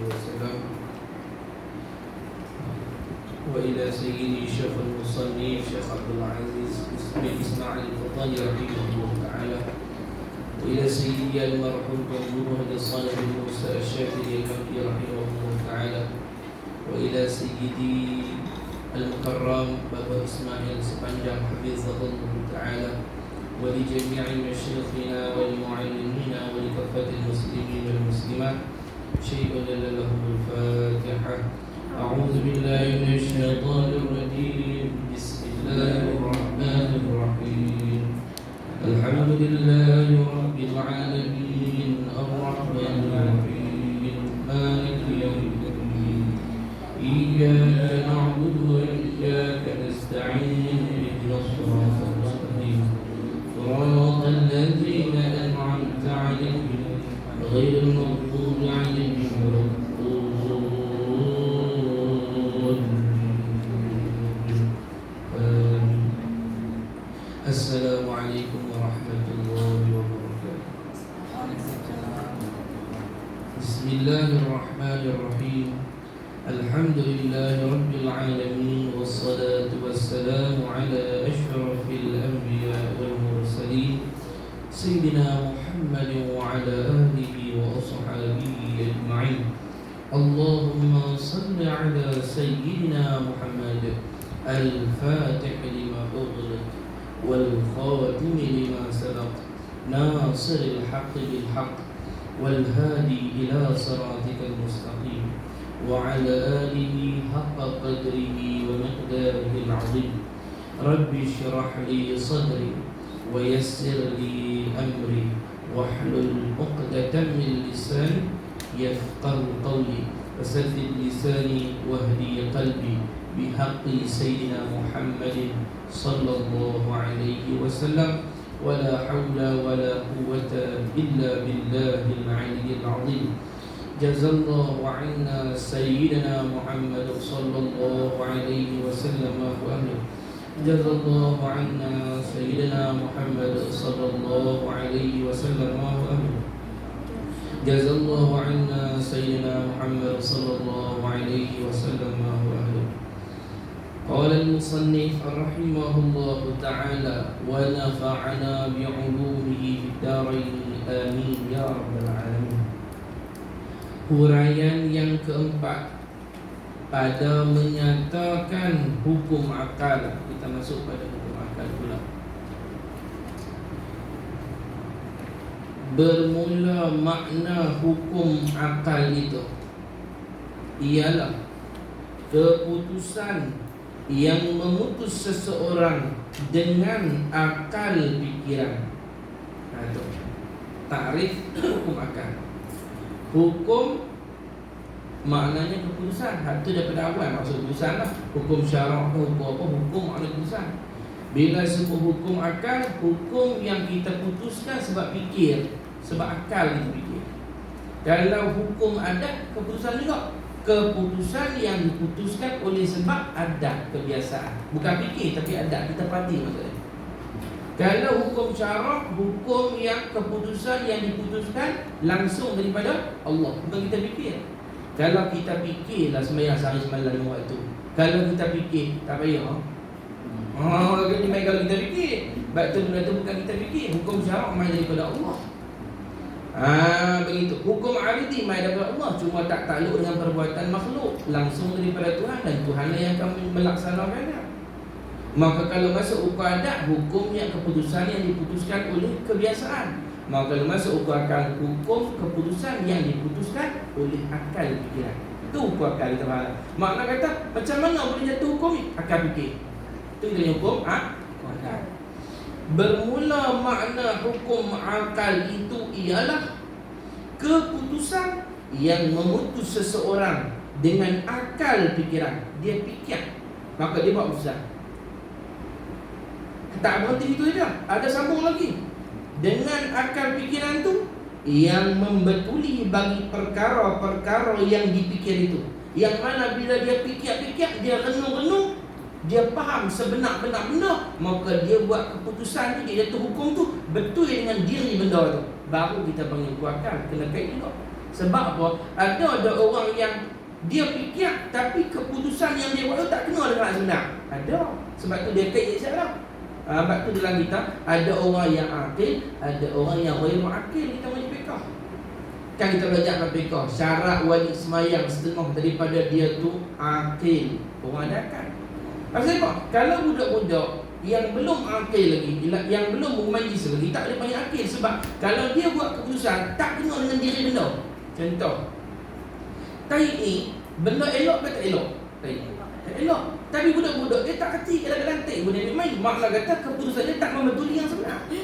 وسلم وإلى سيدي شيخ المصنف شيخ عبد العزيز بن إسماعيل الفطاني رحمه الله تعالى وإلى سيدي المرحوم قنبله الصالح بن موسى الشافعي المكي رحمه الله تعالى وإلى سيدي المكرم بابا إسماعيل sepanjang حفظه الله تعالى ولجميع مشايخنا ولمعلمينا ولكافة المسلمين والمسلمات شيء لهم الفاتحة. أعوذ بالله من الشيطان الرجيم. بسم الله الرحمن الرحيم. الحمد لله رب العالمين الرحمن الرحيم مالك يوم الدين إياك نعبد وإياك نستعين اهدنا الصراط المستقيم صراط الذين أنعمت عليهم غير المغضوب عليهم ولا السلام عليكم ورحمة الله وبركاته. بسم الله الرحمن الرحيم. الحمد لله رب العالمين والصلاة والسلام على أشرف الأنبياء والمرسلين سيدنا محمد وعلى آله وأصحابه أجمعين. اللهم صل على سيدنا محمد الفاتح لما أغلق والخاتم لما سبق ناصر الحق بالحق والهادي إلى صراطك المستقيم وعلى آله حق قدره ومقداره العظيم. رب اشرح لي صدري ويسر لي أمري واحلل عقدة من لساني يفقه قولي وسدد لساني واهدي قلبي بحق سيدنا محمد صلى الله عليه وسلم ولا حول ولا قوة إلا بالله العلي العظيم. جزا الله عنا سيدنا محمد صلى الله عليه وسلم وأهله. جزا الله عنا سيدنا محمد صلى الله عليه وسلم وأهله. جزا الله عنا سيدنا محمد صلى الله عليه وسلم وأهله. قال المصنف رحمه الله تعالى ونفعنا بعلومه في الدارين آمين يا رب العالمين. Huraian yang keempat pada menyatakan hukum akal. Kita masuk pada hukum akal pula. Bermula makna hukum akal itu ialah keputusan yang memutus seseorang dengan akal fikiran. Itu takrif hukum akal. Hukum maknanya keputusan. Itu daripada awal maksud keputusan lah. Hukum syarak, hukum apa, hukum makna keputusan. Bila sebut hukum akal, hukum yang kita putuskan sebab fikir, sebab akal kita fikir. Kalau hukum adat, keputusan juga. Keputusan yang diputuskan oleh sebab adat, kebiasaan. Bukan fikir tapi adat, kita perhati maksudnya. Kalau hukum syarak, hukum yang keputusan yang diputuskan langsung daripada Allah, bukan kita fikir. Kalau kita fikirlah sembahyang sehari semalam 5 waktu. Kalau kita fikir, tak payah. Kalau kita fikir, sebab tu benda tu bukan kita fikir. Hukum syarak main daripada Allah. Begitu. Hukum aridi main daripada Allah, cuma tak takluk dengan perbuatan makhluk, langsung daripada Tuhan, dan Tuhanlah yang akan melaksanakannya. Maka kalau masuk hukum adat, hukum yang keputusan yang diputuskan oleh kebiasaan. Maka kalau masuk hukum akal, hukum keputusan yang diputuskan oleh akal fikiran. Itu hukum akal kita faham. Makna kata macam mana boleh jatuh hukum ni? Akal fikir. Itu kita hukum akal. Bermula makna hukum akal itu ialah keputusan yang memutus seseorang dengan akal fikiran. Dia fikir, maka dia buat keputusan. Tak berhenti itu saja, ada sambung lagi. Dengan akal fikiran tu yang membetuli bagi perkara-perkara yang dipikir itu. Yang mana bila dia fikir-fikir, dia renung-renung, dia faham sebenar-benar benda, maka dia buat keputusan tu, dia jatuh hukum tu betul dengan diri benda tu. Baru kita panggil hukum akal. Kena kait juga. Sebab apa? Ada orang yang dia fikir tapi keputusan yang dia buat tu tak kena dengan sebenar. Ada. Sebab tu dia kait syarat. Sebab tu dalam kita ada orang yang akil, ada orang yang ghairu akil. Kita wajib fiqh. Kan kita belajar dalam fiqh, syarat wajib semayang setengah daripada dia tu akil. Orang ada akal. Pasal apa? Kalau budak-budak yang belum akil lagi, yang belum bermajlis lagi, tak boleh panggil akil. Sebab kalau dia buat keputusan tak kena dengan diri benda. Contoh, tahi ni benda elok ke tak elok? Tahi tak elok. Tapi budak-budak dia tak kerti kadang-kadang tahi benda ni main. Makna kata keputusan dia tak membetuli yang sebenar. Tu.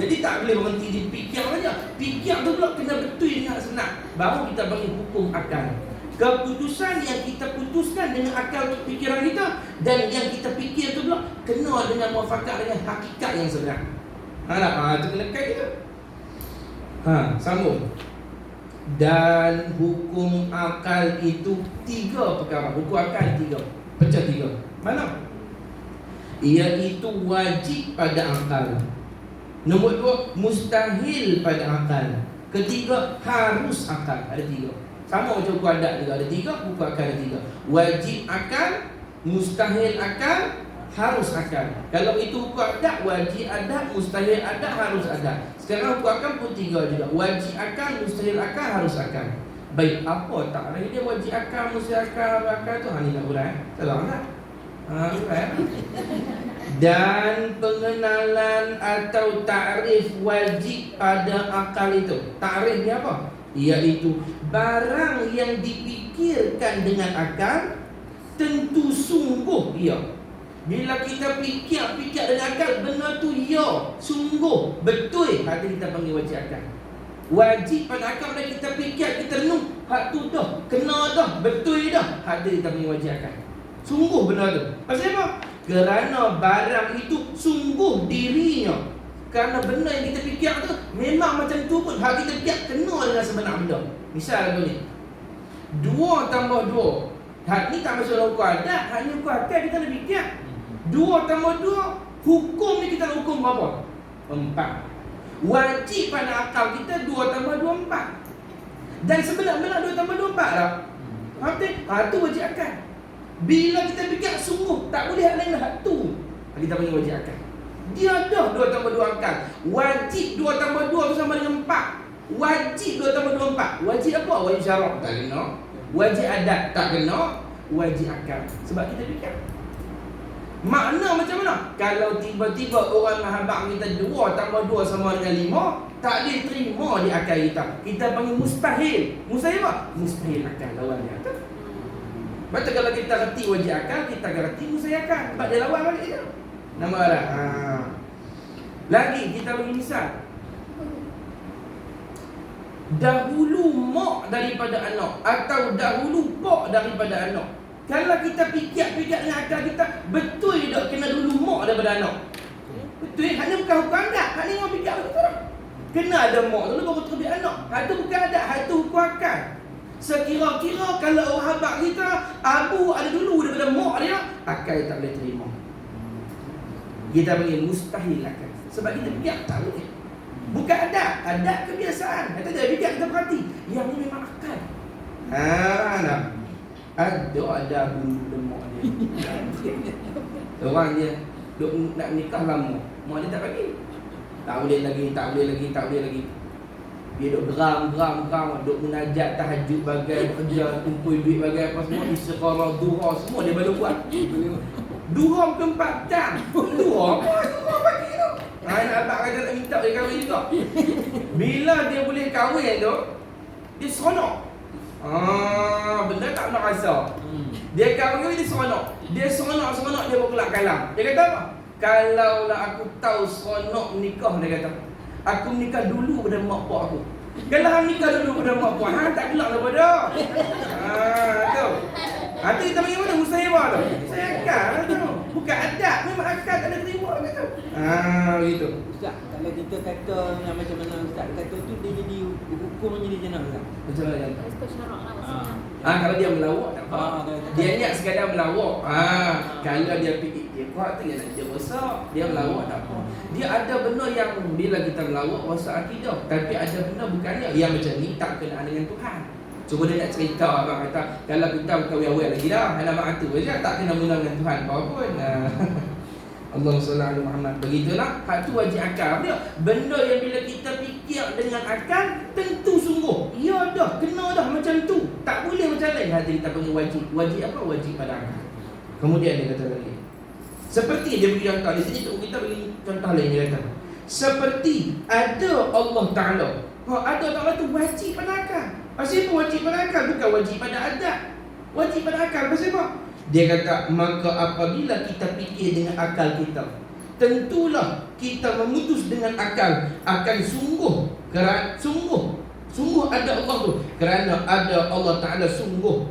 Jadi tak boleh berhenti di fikir saja. Fikir tu pula kena betul dengan sebenar. Baru kita bagi hukum akal. Keputusan yang kita putuskan dengan akal fikiran kita dan yang kita fikir tu pula kena dengan muafakat dengan hakikat yang sebenar. Tu kena kait tu. Sambung. Dan hukum akal itu 3 perkara. Hukum akal 3. Pecah 3. Mana? Iaitu wajib pada akal. Nombor 2, mustahil pada akal. Ketiga, harus akal. Ada 3. Sama macam buku adat juga ada 3, buku akal ada 3. Wajib akal, mustahil akal, harus akal. Kalau itu hukum adat, wajib adat, mustahil adat, harus adat. Sekarang hukum akal pun 3 juga. Wajib akal, mustahil akal, harus akal. Baik, apa takrif dia wajib akal, mustahil akal, harus akal tu? Ni nak urai. Salah tak? Urai. Dan pengenalan atau takrif wajib pada akal itu. Takrif dia apa? Iaitu barang yang dipikirkan dengan akal tentu sungguh ia. Bila kita fikir dengan akal, benda tu ya, sungguh, betul, hati kita panggil wajib akal. Wajib pada akal bila kita fikir, kita renung, hak tu dah, kena dah, betul dah, hati kita panggil wajib akal. Sungguh benda tu. Pasal apa? Kerana barang itu sungguh dirinya. Kerana benda yang kita fikir tu memang macam tu pun, hak kita fikir kena dengan sebenar benda. Misal lagu ni 2 tambah 2, hak ni tak masuk dalam hukum adat, hak ni hukum akal kita nak fikir. 2 tambah 2, hukum ni kita nak hukum berapa? 4. Wajib pada akal kita 2 tambah 2, 4. Dan sebenar-benar 2 tambah 2, 4 lah. Tu wajib akal. Bila kita fikir sungguh, tak boleh hak lain lah, hak tu kita panggil wajib akal. Dia dah 2 tambah 2 akal. Wajib 2 tambah 2 tu sama dengan 4. Wajib 2 tambah 2, 4. Wajib apa? Wajib syarak tak kena. Wajib adat tak kena. Wajib akal. Sebab kita fikir. Makna macam mana? Kalau tiba-tiba orang mahabak kita 2 tambah 2 sama dengan 5, tak boleh terima di akal kita. Kita panggil mustahil. Mustahil apa? Mustahil akal lawan dia. Macam kalau kita reti wajib akal, kita reti mustahil akal. Sebab dia lawan balik je. Nama Allah. Lagi kita bagi misal. Dahulu mak daripada anak atau dahulu pak daripada anak. Kalau kita fikir dengan akal kita, betul tak kena dulu mak daripada anak? Betul. Hak ni bukan hukum adat. Hak ni orang fikir betul. Kena ada mak dulu baru terbit anak. Hak tu bukan adat, hak tu hukum akal. Sekira-kira kalau orang habak kita abu ada dulu daripada mak dia, akal tak boleh terima. Kita panggil mustahil akal. Sebab kita fikir tak boleh. Bukan adat, adat kebiasaan. Kata dia fikir kita perhati. Yang ni memang akal. Nak. Ada bulu demak dia. Orang dia duk nak nikah lama, mak dia tak bagi. Tak boleh lagi. Dia duk geram, duk munajat tahajud bagai kerja, kumpul duit bagai apa semua, istiqamah, duha semua dia baru buat. Duha bukan 4 jam. Duha pagi tu. Anak abang kata nak minta dia kahwin juga. Bila dia boleh kahwin tu, dia seronok. Benda tak nak rasa. Dia kahwin dia seronok. Dia seronok dia berkelak kalam. Dia kata apa? Kalau lah aku tahu seronok nikah, dia kata, aku nikah dulu pada mak pak aku. Kalau hang nikah dulu pada mak pak, hang tak gelak daripada. Tu. Tu kita panggil mana? Musayabah tu. Saya akal tu. Bukan adat, memang akal tak ada terima kata. Gitu. Ustaz, kalau kita kata yang macam mana Ustaz kata tu, dia jadi hukum jadi jenah Ustaz. Macam mana? Itu syarak lah maksudnya. Kalau dia melawak tak apa. Dia niat sekadar melawak. Kalau dia fikir dia kuat tu dia nak dia rosak, dia melawak tak apa. Dia ada benda yang bila kita melawak wasa akidah, tapi ada benda bukannya yang macam ni tak kenaan dengan Tuhan. Cuba dia nak cerita, abang kata kalau kita bukan awal lagi dah, alamat tu aja tak kena guna dengan Tuhan apa pun. Allahumma salli ala Muhammad. Begitulah, hak tu wajib akal dia. Benda yang bila kita fikir dengan akal, tentu sungguh. Ya dah, kena dah macam tu. Tak boleh macam lain. Hati kita panggil wajib. Wajib apa? Wajib pada akal. Kemudian dia kata lagi. Seperti dia bagi contoh. Di sini kita bagi contoh lain dia kata. Seperti ada Allah Ta'ala. Ada Ta'ala tu wajib pada akal. Pasal apa wajib pada akal? Bukan wajib pada adat. Wajib pada akal. Pasal apa? Dia kata, maka apabila kita fikir dengan akal kita, tentulah kita memutus dengan akal akan sungguh ada Allah tu. Kerana ada Allah Ta'ala sungguh.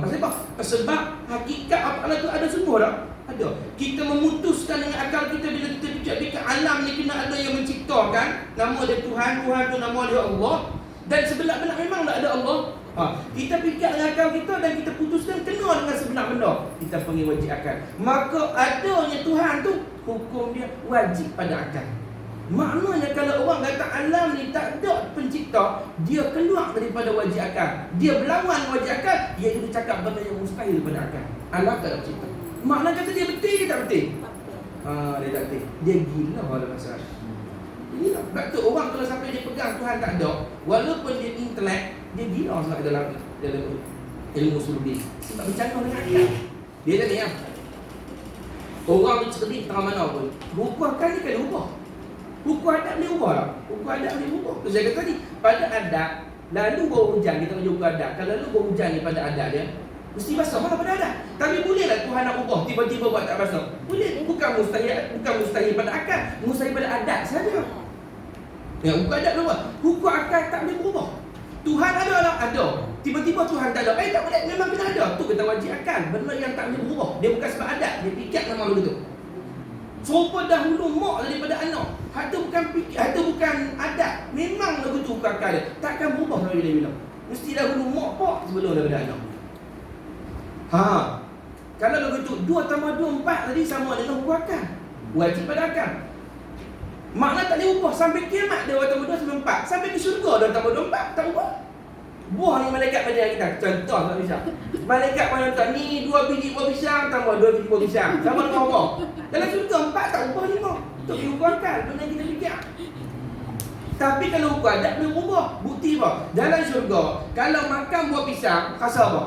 Pasal apa? Sebab hakikat Allah tu ada sungguh tak? Ada. Kita memutuskan dengan akal kita bila kita fikir alam ni kena ada yang menciptakan. Nama dia Tuhan, Tuhan tu nama dia Allah. Dan sebelah-belah memang tak ada Allah. Kita fikir dengan akal kita dan kita putuskan kena dengan sebenar benda. Kita panggil wajib akal. Maka adanya Tuhan tu, hukum dia wajib pada akal. Maknanya kalau orang kata alam ni tak ada pencipta, dia keluar daripada wajib akal. Dia berlawan wajib akal, dia cakap benda yang mustahil daripada akal. Alam tak ada pencipta. Maknanya kata dia betul ke tak betul? Dia tak betul. Dia gila dalam masalah. Gila. Sebab tu orang kalau sampai dia pegang Tuhan tak ada, walaupun dia intelek, dia gila sangat dalam ilmu sulbi. Sebab bercanggah dengan akal. Dia tadi ya. Orang tu cerdik tengah mana pun, hukum akal ni kan ubah. Hukum adat boleh ubah tak? Hukum adat boleh ubah. Tu saya kata tadi, pada adat, lalu baru hujan, kita tunjuk hukum adat. Kalau lalu baru hujan ni pada adat dia, mesti basah mana pada adat. Tapi bolehlah Tuhan nak ubah, tiba-tiba buat tak basah. Boleh, bukan mustahil pada akal, mustahil pada adat saja. Ya, hukum adat boleh ubah. Hukum akal tak boleh berubah. Tuhan ada tak? Ada. Tiba-tiba Tuhan tak ada. Tak boleh, memang kena ada. Tu kita wajib akal. Benda yang tak boleh berubah. Dia bukan sebab adat, dia fikir memang begitu. Serupa dahulu mak daripada anak. Hak tu bukan fikir, hak tu bukan adat. Memang begitu hukum akal dia. Takkan berubah sampai bila-bila. Mesti dahulu mak pak sebelum daripada anak. Kalau begitu 2 tambah 2 4 tadi sama dengan hukum akal. Wajib pada akal. Makna tak boleh ubah sampai kiamat dia 2 tambah 2 sampai 4. Sampai ke syurga 2 tambah 2 4 tak ubah. Buah ni malaikat pada kita. Contoh tak bisa. Malaikat pada kita ni 2 biji buah pisang tambah 2 biji buah pisang. Sama dengan apa? Dalam syurga 4 tak ubah 5. Itu hukum akal. Benda kita fikir. Tapi kalau hukum adat boleh ubah. Bukti apa? Dalam syurga kalau makan buah pisang rasa apa?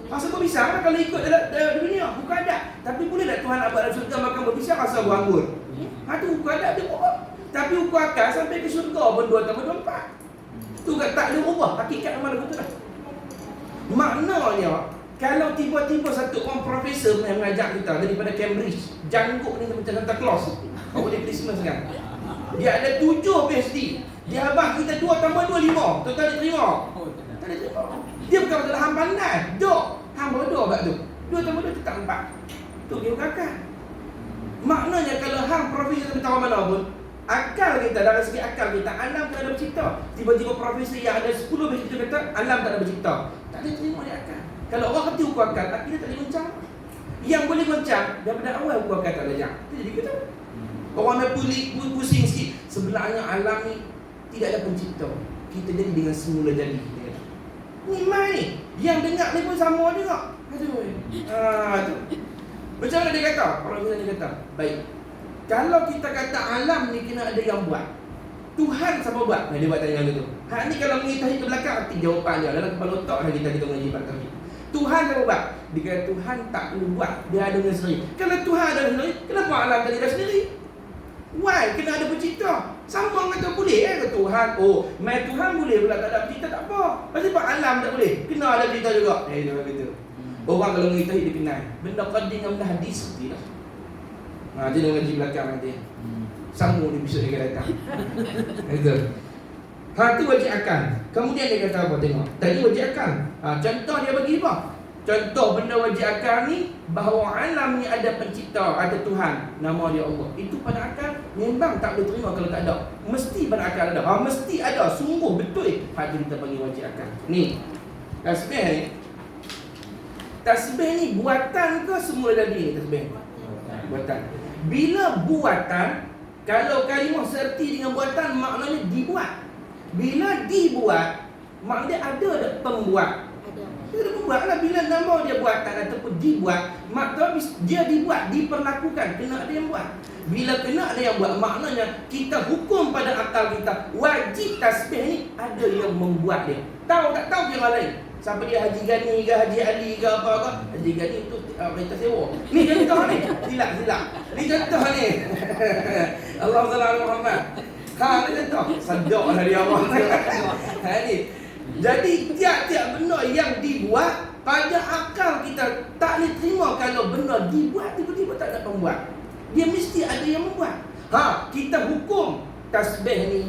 Rasa buah pisang lah kalau ikut dalam dunia hukum adat. Tapi boleh tak Tuhan nak buat dalam syurga makan buah pisang rasa buah anggur? Itu hukum adat dia ubah. Tapi hukum akal sampai ke syurga pun 2 tambah 2 4. Tu kan tak boleh ubah. Hakikat memang begitu lah. Maknanya kalau tiba-tiba satu orang profesor yang mengajar kita daripada Cambridge, janggut ni macam Santa Claus. Kau boleh Christmas kan? Dia ada 7 PhD. Dia abang kita 2 tambah 2 5. Tuan-tuan dia terima? Tak ada terima. Dia bukan betul hang pandai. Dok. Hang bodoh kat tu. 2 tambah 2 tetap 4. Tu dia kakak. Maknanya kalau hang profesor beritahu mana pun, akal kita, dari segi akal kita, alam tak ada bercipta. Tiba-tiba profesor yang ada 10 PhD kata alam tak ada bercipta. Tak ada terima dia akal. Kalau orang kerti hukum akal, akhirnya tak boleh goncang. Yang boleh goncang daripada awal hukum akal tak belajar. Itu jadi kita. Orang nak pusing sikit. Sebenarnya alam ni tidak ada pencipta. Kita jadi dengan semula jadi. Ni mai ni. Yang dengar ni pun sama juga. Aduh. Tu. Macam mana dia kata? Orang dia kata, baik. Kalau kita kata alam ni kena ada yang buat. Tuhan siapa buat? Dia buat tanya gitu. Hak ni kalau mengitahi ke belakang arti jawapannya dalam kepala otak dah kita mengaji bab tauhid. Tuhan siapa buat? Dia kata Tuhan tak perlu buat, dia ada dengan sendiri. Kalau Tuhan ada sendiri, kenapa alam tadi dah sendiri? Why? Kena ada pencipta. Sama orang kata boleh ke Tuhan? Mai Tuhan boleh pula tak ada pencipta tak apa. Pasal apa alam tak boleh? Kena ada pencipta juga. Dia kata. Orang kalau mengitahi dia kenal. Benda qadim dengan benda hadis seperti dah. Dia nak ngaji belakang nanti. Sambung di episod yang akan datang. Itu. Tu wajib akal. Kemudian dia kata apa? Tengok. Tadi wajib akal. Contoh dia bagi apa? Contoh benda wajib akal ni, bahawa alam ni ada pencipta, ada Tuhan, nama dia Allah. Itu pada akal memang tak boleh terima kalau tak ada. Mesti pada akal ada. Mesti ada. Sungguh betul. Hati kita bagi wajib akal. Ni. Tasbih ni. Tasbih ni buatan ke semula jadi ni tasbih? Buatan. Bila buatan, Kalau kalimah serti dengan buatan, maknanya dibuat. Bila dibuat, maknanya ada tak pembuat? Ada. Dia pembuat lah. Bila nama dia buatan ataupun dibuat, maknanya dia dibuat, diperlakukan, kena ada yang buat. Bila kena ada yang buat, maknanya kita hukum pada akal kita, wajib tasbih ni ada yang membuat dia. Tahu tak tahu yang lain? Siapa dia, Haji Gani ke Haji Ali ke apa-apa? Haji Gani tu kereta sewa. Ni contoh ni. Silap. Ni contoh ni. Allah SWT Muhammad. Ni contoh. Sedap lah dia Allah. Ni. Jadi tiap-tiap benda yang dibuat, pada akal kita tak boleh terima kalau benda dibuat tiba-tiba tak ada pembuat. Dia mesti ada yang membuat. Kita hukum tasbih ni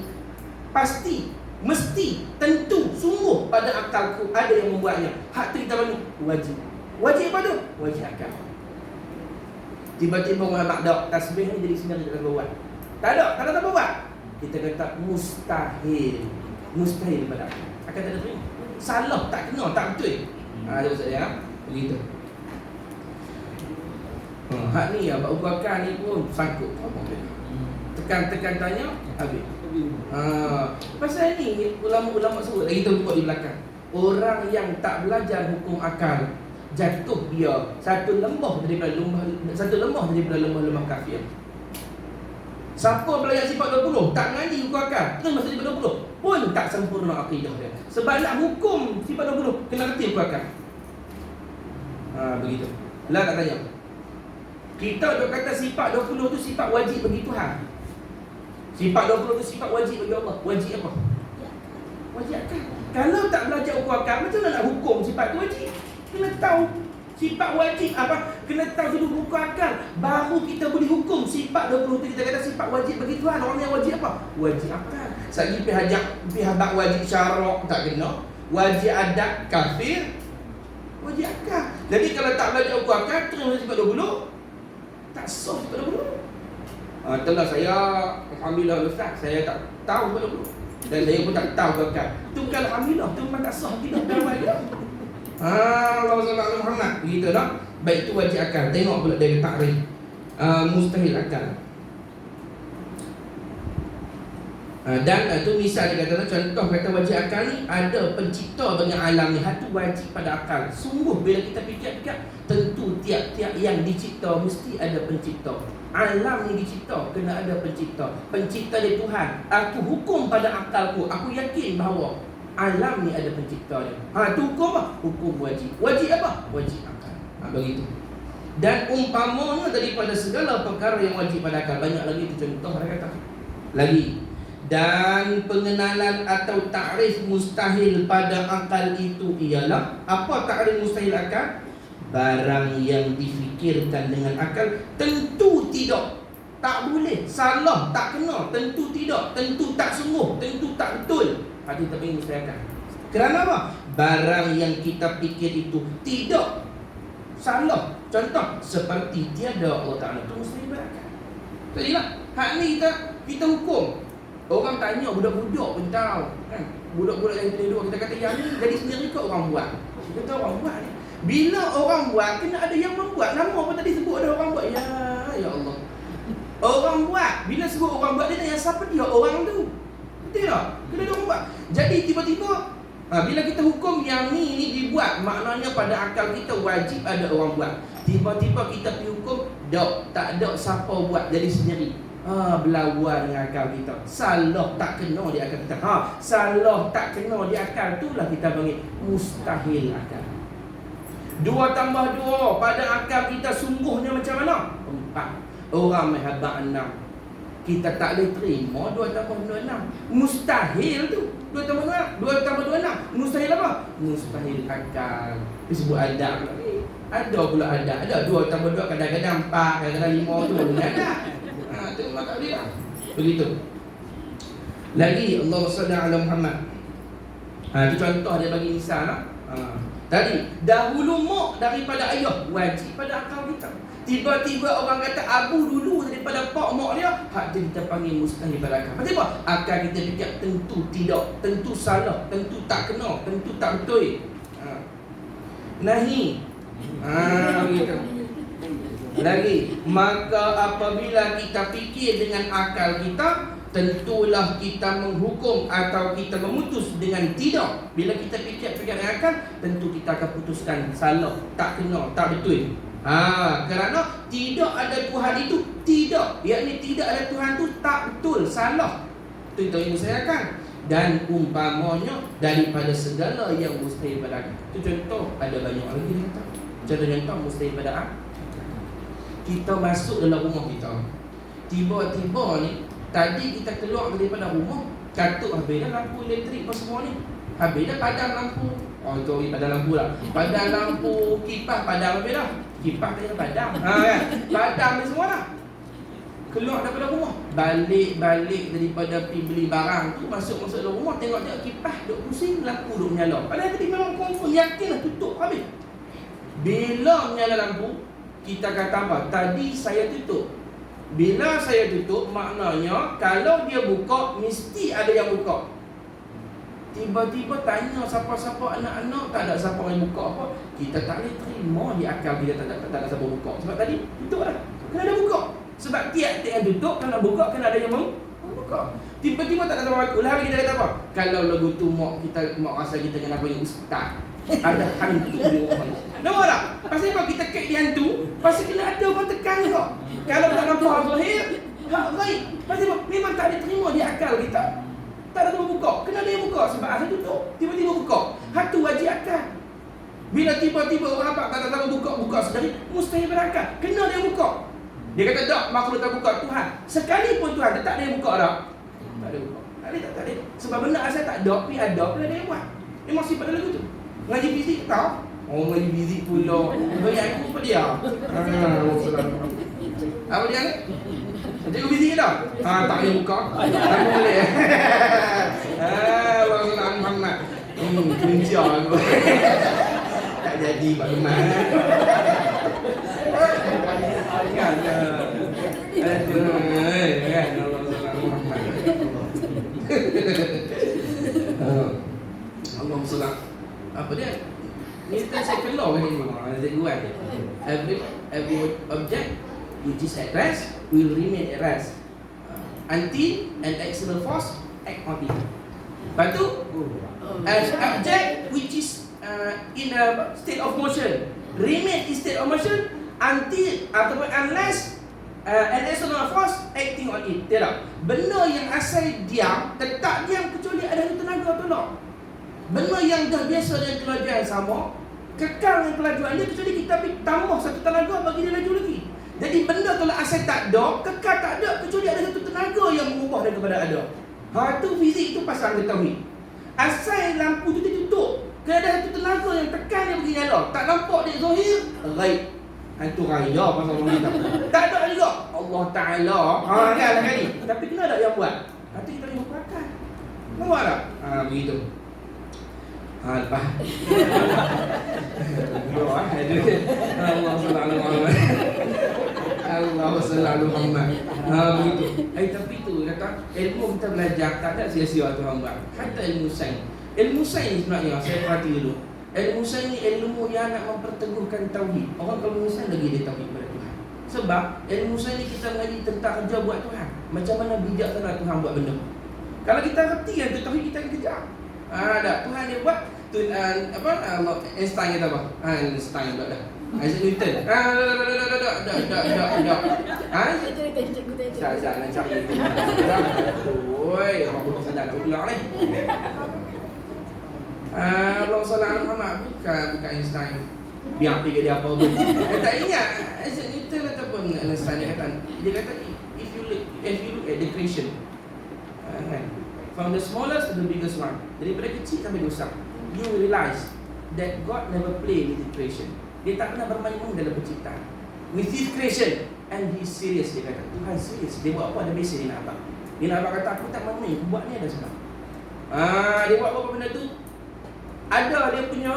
pasti, mesti, tentu, sungguh pada akalku ada yang membuatnya. Hak tu kita panggil wajib. Wajib apa tu? Wajib akal. Tiba-tiba orang nak dak tasbih ni jadi sendiri tak buat. Tak ada buat. Kita kata mustahil. Mustahil pada akal. Akal tak ada terima. Salah, tak kena, tak betul. Ada ustaz ya. Begitu. Hak ni ya, Pak Ubakar ni pun sangkut. Tekan tanya habis. Pasal ni ulama-ulama sebut, kita buka di belakang. Orang yang tak belajar hukum akal, jatuh dia satu lembah daripada lembah kafir. Siapa belajar sifat 20 tak ngaji hukum akal, terus masuk sifat 20 pun tak sempurna akidah dia. Sebab nak hukum sifat 20 kena reti hukum akal. Begitu. Lah tak tanya. Kita dok kata sifat 20 tu sifat wajib bagi Tuhan. Sifat 20 tu sifat wajib bagi Allah. Wajib apa? Wajib akal. Kalau tak belajar hukum akal, macam mana nak hukum sifat tu wajib? Kena tahu sifat wajib apa? Kena tahu dulu hukum akal, baru kita boleh hukum sifat 20 tu. Kita kata sifat wajib bagi Tuhan. Orang yang wajib apa? Wajib akal. Sagi pihak wajib syarak tak kena. Wajib adat kafir. Wajib akal. Jadi kalau tak belajar hukum akal, terus sifat 20 tak sah sifat 20. Itulah saya, alhamdulillah Ustaz, saya tak tahu sifat 20. Dan saya pun tak tahu akal. Tu bukan alhamdulillah, tu memang tak sah kita dalam dia. Allah SWT Muhammad. Begitu tak? Baik, itu wajib akal. Tengok pula dari takrif. Mustahil akal. Dan itu misal dia kata, contoh kata wajib akal ni, ada pencipta bagi alam ni. Itu wajib pada akal. Sungguh bila kita fikir-fikir, tentu tiap-tiap yang dicipta mesti ada pencipta. Alam ni dicipta, kena ada pencipta. Pencipta dia Tuhan. Aku hukum pada akalku, aku yakin bahawa alam ni ada pencipta dia. Itu hukum apa? Hukum wajib. Wajib apa? Wajib akal. Begitu. Dan umpamanya daripada segala perkara yang wajib pada akal, banyak lagi tu contoh dia kata. Lagi. Dan pengenalan atau takrif mustahil pada akal itu ialah, apa takrif mustahil akal? Barang yang difikirkan dengan akal tentu tidak, tak boleh, salah, tak kena, tentu tidak, tentu tak sungguh, tentu tak betul. Hadis tak boleh mustahil akal. Kerana apa? Barang yang kita fikir itu tidak, salah. Contoh seperti tiada Allah Ta'ala, itu mustahil berakal. Jadilah hak ni kita hukum. Orang tanya budak-budak pun tahu kan? Budak-budak yang tidur, kita kata yang ni jadi sendiri ke orang buat? Kita tahu orang buat ni. Bila orang buat, kena ada yang membuat. Nama apa tadi sebut ada orang buat? Ya Allah. Orang buat. Bila sebut orang buat, dia tanya siapa dia orang tu? Betul tak? Kena ada orang buat. Jadi tiba-tiba bila kita hukum yang ni dibuat, maknanya pada akal kita wajib ada orang buat. Tiba-tiba kita pergi hukum, tak ada siapa buat, jadi sendiri. Berlawan dengan akal kita. Salah tak kena di akal kita. Salah tak kena di akal, itulah kita panggil mustahil akal. 2 tambah 2 pada akal kita sungguhnya macam mana? 4. Orang mahabak 6. Kita tak boleh terima 2 tambah 2 6. Mustahil tu. 2 tambah 2 6. Mustahil apa? Mustahil akal. Disebut adab pula. Ada pula adab. Ada 2 tambah 2 kadang-kadang 4, kadang-kadang 5 tu ada. Itu memang tak boleh lah. Begitu. Lagi Allah SWT Muhammad. Itu contoh dia bagi misal lah. Tadi dahulu mak daripada ayah, wajib pada akal kita. Tiba-tiba orang kata abu dulu daripada pak mak dia, hak dia kita panggil mustahil pada akal. Macam apa? Akal kita fikir tentu tidak, tentu salah, tentu tak kena, tentu tak betul. Nahi. Begitu. Lagi, maka apabila kita fikir dengan akal kita, tentulah kita menghukum atau kita memutus dengan tidak. Bila kita fikir dengan akal, tentu kita akan putuskan salah, tak kena, tak betul. Kerana tidak ada Tuhan itu tidak, yakni tidak ada Tuhan itu tak betul, salah. Itu ilmu saya kan. Dan umpamanya daripada segala yang mustahil pada akal. Itu contoh, ada banyak lagi kata. Contoh-contoh mustahil pada akal. Kita masuk dalam rumah kita, tiba-tiba ni, tadi kita keluar daripada rumah, katuk habis dah lampu elektrik apa semua ni, habis dah padam lampu. Sorry, padam lampu lah. Padam lampu kipas, padam habis dah. Kipas tak ada padam. Kan? Padam ni semua dah. Keluar daripada rumah, balik daripada pergi beli barang tu, masuk dalam rumah, tengok kipas duk pusing, lampu duk menyala. Padahal tadi memang confirm, yakin lah tutup habis. Bila menyala lampu, kita kata apa? Tadi saya tutup. Bila saya tutup, maknanya kalau dia buka, mesti ada yang buka. Tiba-tiba tanya siapa-siapa anak-anak, tak ada siapa yang buka apa, kita tak boleh terima di akal kita tak ada siapa buka. Sebab tadi tutup dah, kena ada buka. Sebab tiap-tiap yang tutup, kena buka, kena ada yang buka. Tiba-tiba tak ada siapa buka. Lagi kita kata apa? Kalau lagu tu mak rasa kita kena panggil ustaz, ada hantu di rumah. Nampak tak? Pasal apa kita kek di hantu? Pasal kena ada orang tekan kau. Kalau tak nampak hak zahir, hak gaib. Pasal apa? Memang tak diterima di akal kita. Tak ada orang buka. Kena ada yang buka. Sebab asal tutup, tiba-tiba buka. Hak tu wajib akal. Bila tiba-tiba orang nampak tak ada orang buka sendiri, mustahil berakal. Kena ada yang buka. Dia kata tak, makhluk tak buka Tuhan. Sekalipun Tuhan, tak ada yang buka tak? Tak ada buka. Tak ada. Sebab benda asal tak ada, tapi ada yang buat. Memang sifat dalam tu. Ngaji fizik tahu? Oh, ngaji fizik pula. Bagi aku apa dia? Apa dia ni? Cikgu fizik ke tak? Tak boleh buka. Tak boleh. Allah Muhammad. Kunci aku. Tak jadi Pak Luman. Kan. Aduh, kan Allah Muhammad. Allah Muhammad. Apa dia? Newton saya keluar kan ini. Every object which is at rest will remain at rest until an external force act on it. Lepas tu, an object which is in a state of motion remain in state of motion until ataupun unless an external force acting on it. Tidak. Benda yang asal diam, tetap diam kecuali ada tenaga tolak. Benda yang dah biasa dengan kelajuan yang sama, kekal dengan kelajuan dia kecuali kita tambah satu tenaga bagi dia laju lagi. Jadi benda tolak asal tak ada, kekal tak ada kecuali ada satu tenaga yang mengubah dia kepada ada. Tu fizik itu pasal ketahui. Asal lampu tu ditutup, kena ada satu tenaga yang tekan dia bagi nyala. Tak nampak dia zahir, ghaib. Hantu raya pasal orang kita. Tak ada juga Allah Ta'ala. Kan ni. Tapi kena ada yang buat. Nanti kita boleh berpakat. Nampak tak? Begitu. Lepas Allah selalu Muhammad. Allah selalu Muhammad. Begitu. Tapi tu kata ilmu kita belajar tak ada sia-sia tu hamba. Hatta ilmu sains. Ilmu sains sebenarnya saya perhati dulu. Ilmu sains ni ilmu yang nak memperteguhkan tauhid. Orang kalau ilmu sains lagi dia tauhid kepada Tuhan. Sebab ilmu sains ni kita mengaji tentang kerja buat Tuhan. Macam mana bijaksana Tuhan buat benda. Kalau kita reti yang tu tauhid kita akan kejar. Ada Tuhan dia buat tu Einstein kata apa? Einstein dah. Isaac Newton. Saya nak cari itu. Oi, apa pun sedar nak ulang ni. Allah Sallallahu Muhammad bukan Einstein. Biar pergi dia apa pun. Dia tak ingat Isaac Newton ataupun Einstein dia kata if you look at the creation. From the smallest to the biggest one, daripada kecil sampai besar, you realize that God never play with the creation. Dia tak pernah bermain-main dalam penciptaan. With his creation, and he is serious. Dia kata Tuhan serius. Dia buat apa ada beza dia nak apa. Dia nak apa kata aku tak main-main, aku buat ni ada sebab. Dia buat apa benda tu? Ada dia punya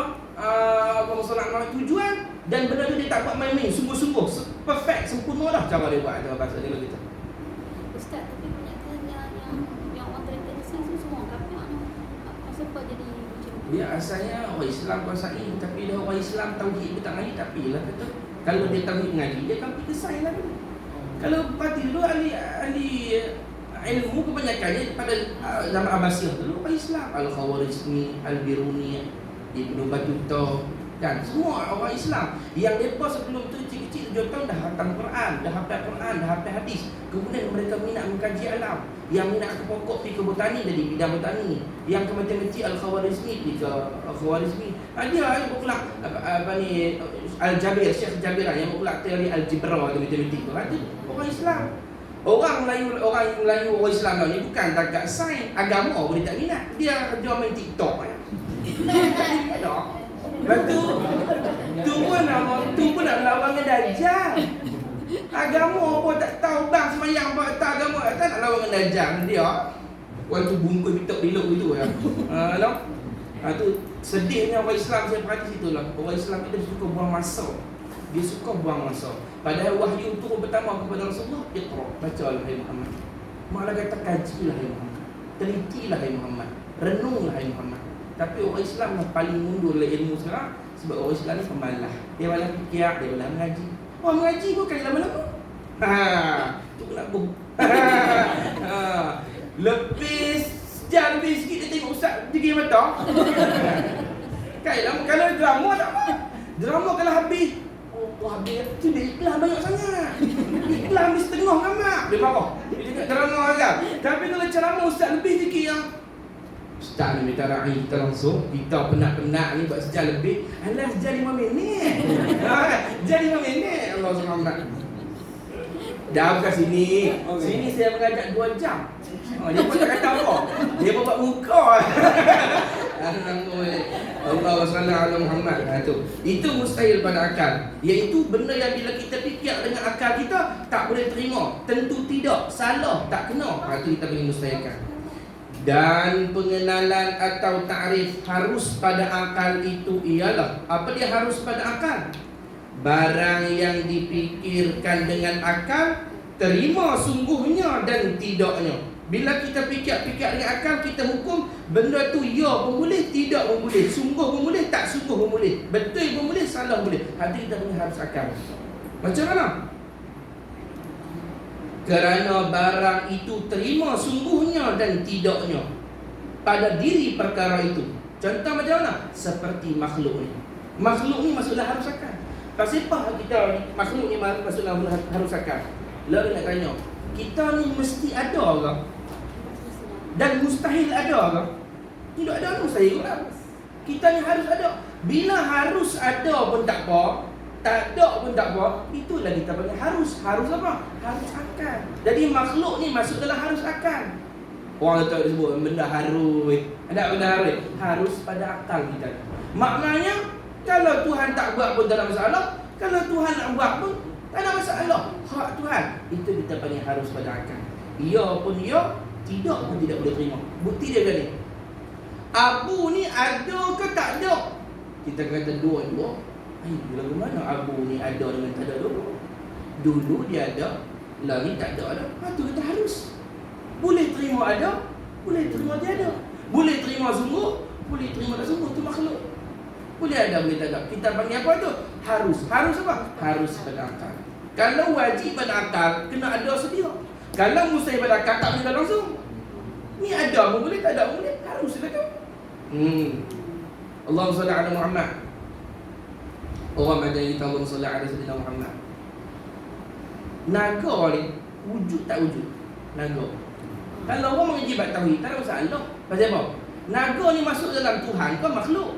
tujuan, dan benda tu dia tak buat main-main, sungguh-sungguh, perfect, sempurna dah cara dia buat. Ada bahasa dia gitu. Ustaz, tapi yang orang tradisi tu semua kafir apa jadi macam dia asalnya orang Islam kuasai, tapi dah orang Islam tauhid pun tak lagi, tapi lah kata Kalau dia tahu mengaji, dia akan pergi ke sains lah dulu. Kalau parti dulu ahli ilmu kebanyakannya pada zaman Abbasiyah dulu orang Islam, Al-Khawarizmi, Al-Biruni, Ibnu Battuta, kan semua orang Islam. Yang mereka sebelum tu kecil-kecil 7 tahun dah hafal Quran, dah hafal hadis. Kemudian mereka minat mengkaji alam. Yang minat ke pokok pergi ke botani, jadi bidang botani. Yang ke matematik Al-Khawarizmi pergi ke Al-Khawarizmi. Dia yang berkelak Al-Jabir, Syekh Jabir yang berkelak teori Al-Jibra atau matematik tu. Ada orang Islam. Orang Melayu, orang Islam lah ni bukan takat sains, agama boleh tak minat. Dia jual main TikTok ya. Lepas tu pun nak lawan dengan Dajjal. Agama pun tak tahu, bang semayang apa tak agama, tak nak lawan dengan Dajjal dia. Orang tu bungkus bitok biluk gitu ya. Tu sedihnya orang Islam, saya perhati situ lah. Orang Islam itu suka buang masa. Dia suka buang masa. Padahal wahyu turun pertama kepada Rasulullah, Iqra, bacalah hai Muhammad. Malah kata kajilah hai Muhammad. Telitilah hai Muhammad. Renunglah hai Muhammad. Tapi orang Islam yang paling mundur dalam ilmu sekarang sebab orang Islam ni pemalas. Dia malah fikir, dia malah mengaji. Orang mengaji bukan lama-lama. Tu kenapa? Lebih sejam lebih sikit dia tengok ustaz tinggi mata. Kalau drama tak apa. Drama kalau habis, habis tu dia iklan banyak sangat. Iklan habis setengah ramai. Dia marah. Dia tengok drama kan. Tapi kalau ceramah ustaz lebih sikit yang ustaz ni minta ra'i kita langsung. Kita penat-penat ni buat sejam lebih. Alah sejam 5 minit. Sejam 5 minit. Allah SWT. Dah bukan sini. Sini saya mengajar 2 jam. Dia pun tak kata apa. Dia pun buat muka. Allah SWT Muhammad. Itu mustahil pada akal. Iaitu benda yang bila kita fikir dengan akal kita tak boleh terima. Tentu tidak. Salah. Tak kena. Itu kita boleh mustahilkan. Dan pengenalan atau ta'rif harus pada akal itu ialah, apa dia harus pada akal? Barang yang dipikirkan dengan akal, terima sungguhnya dan tidaknya. Bila kita fikir-fikir dengan akal, kita hukum benda tu ya pun boleh, tidak pun boleh, sungguh pun boleh, tak sungguh pun boleh, betul pun boleh, salah boleh. Hati kita punya harus akal. Macam mana? Kerana barang itu terima sungguhnya dan tidaknya pada diri perkara itu. Contoh macam mana? Seperti makhluk ni. Makhluk ni maksudlah harus akal. Pasal apa kita makhluk ni maksudlah harus akal? Lalu nak tanya, kita ni mesti ada ke? Dan mustahil ada ke? Tidak ada mustahil lah. Kita ni harus ada. Bila harus ada pun tak apa, tak ada pun tak apa, itulah kita panggil harus. Harus apa? Harus akal. Jadi makhluk ni masuk dalam harus akal. Orang tak sebut benda harus. Ada benda harus? Harus pada akal kita. Maknanya kalau Tuhan tak buat pun tak ada masalah. Kalau Tuhan nak buat pun tak ada masalah. Hak Tuhan. Itu kita panggil harus pada akal. Ya pun ya, tidak pun tidak boleh terima. Bukti dia tadi. Abu ni ada ke tak ada? Kita kata dua-dua. Bila mana abu ni ada dengan tak ada dulu? Dulu dia ada, lagi tak ada. Itu kita harus. Boleh terima ada, boleh terima tiada. Boleh terima sungguh, boleh terima tak sungguh. Itu makhluk. Boleh ada, boleh tak ada. Kita panggil apa tu? Harus. Harus apa? Harus pada akal. Kalau wajib pada akal, kena ada sedia. Kalau mustahil pada akal, tak boleh langsung. Ni ada pun boleh, tak ada pun boleh. Harus kata. Allahumma salli ala Muhammad. Orang macam kita Allahumma salli ala Sayyidina Muhammad. Naga ni wujud tak wujud? Naga. Kalau orang mengaji bab tauhid, tak ada masalah. Pasal apa? Naga ni masuk dalam Tuhan ke makhluk?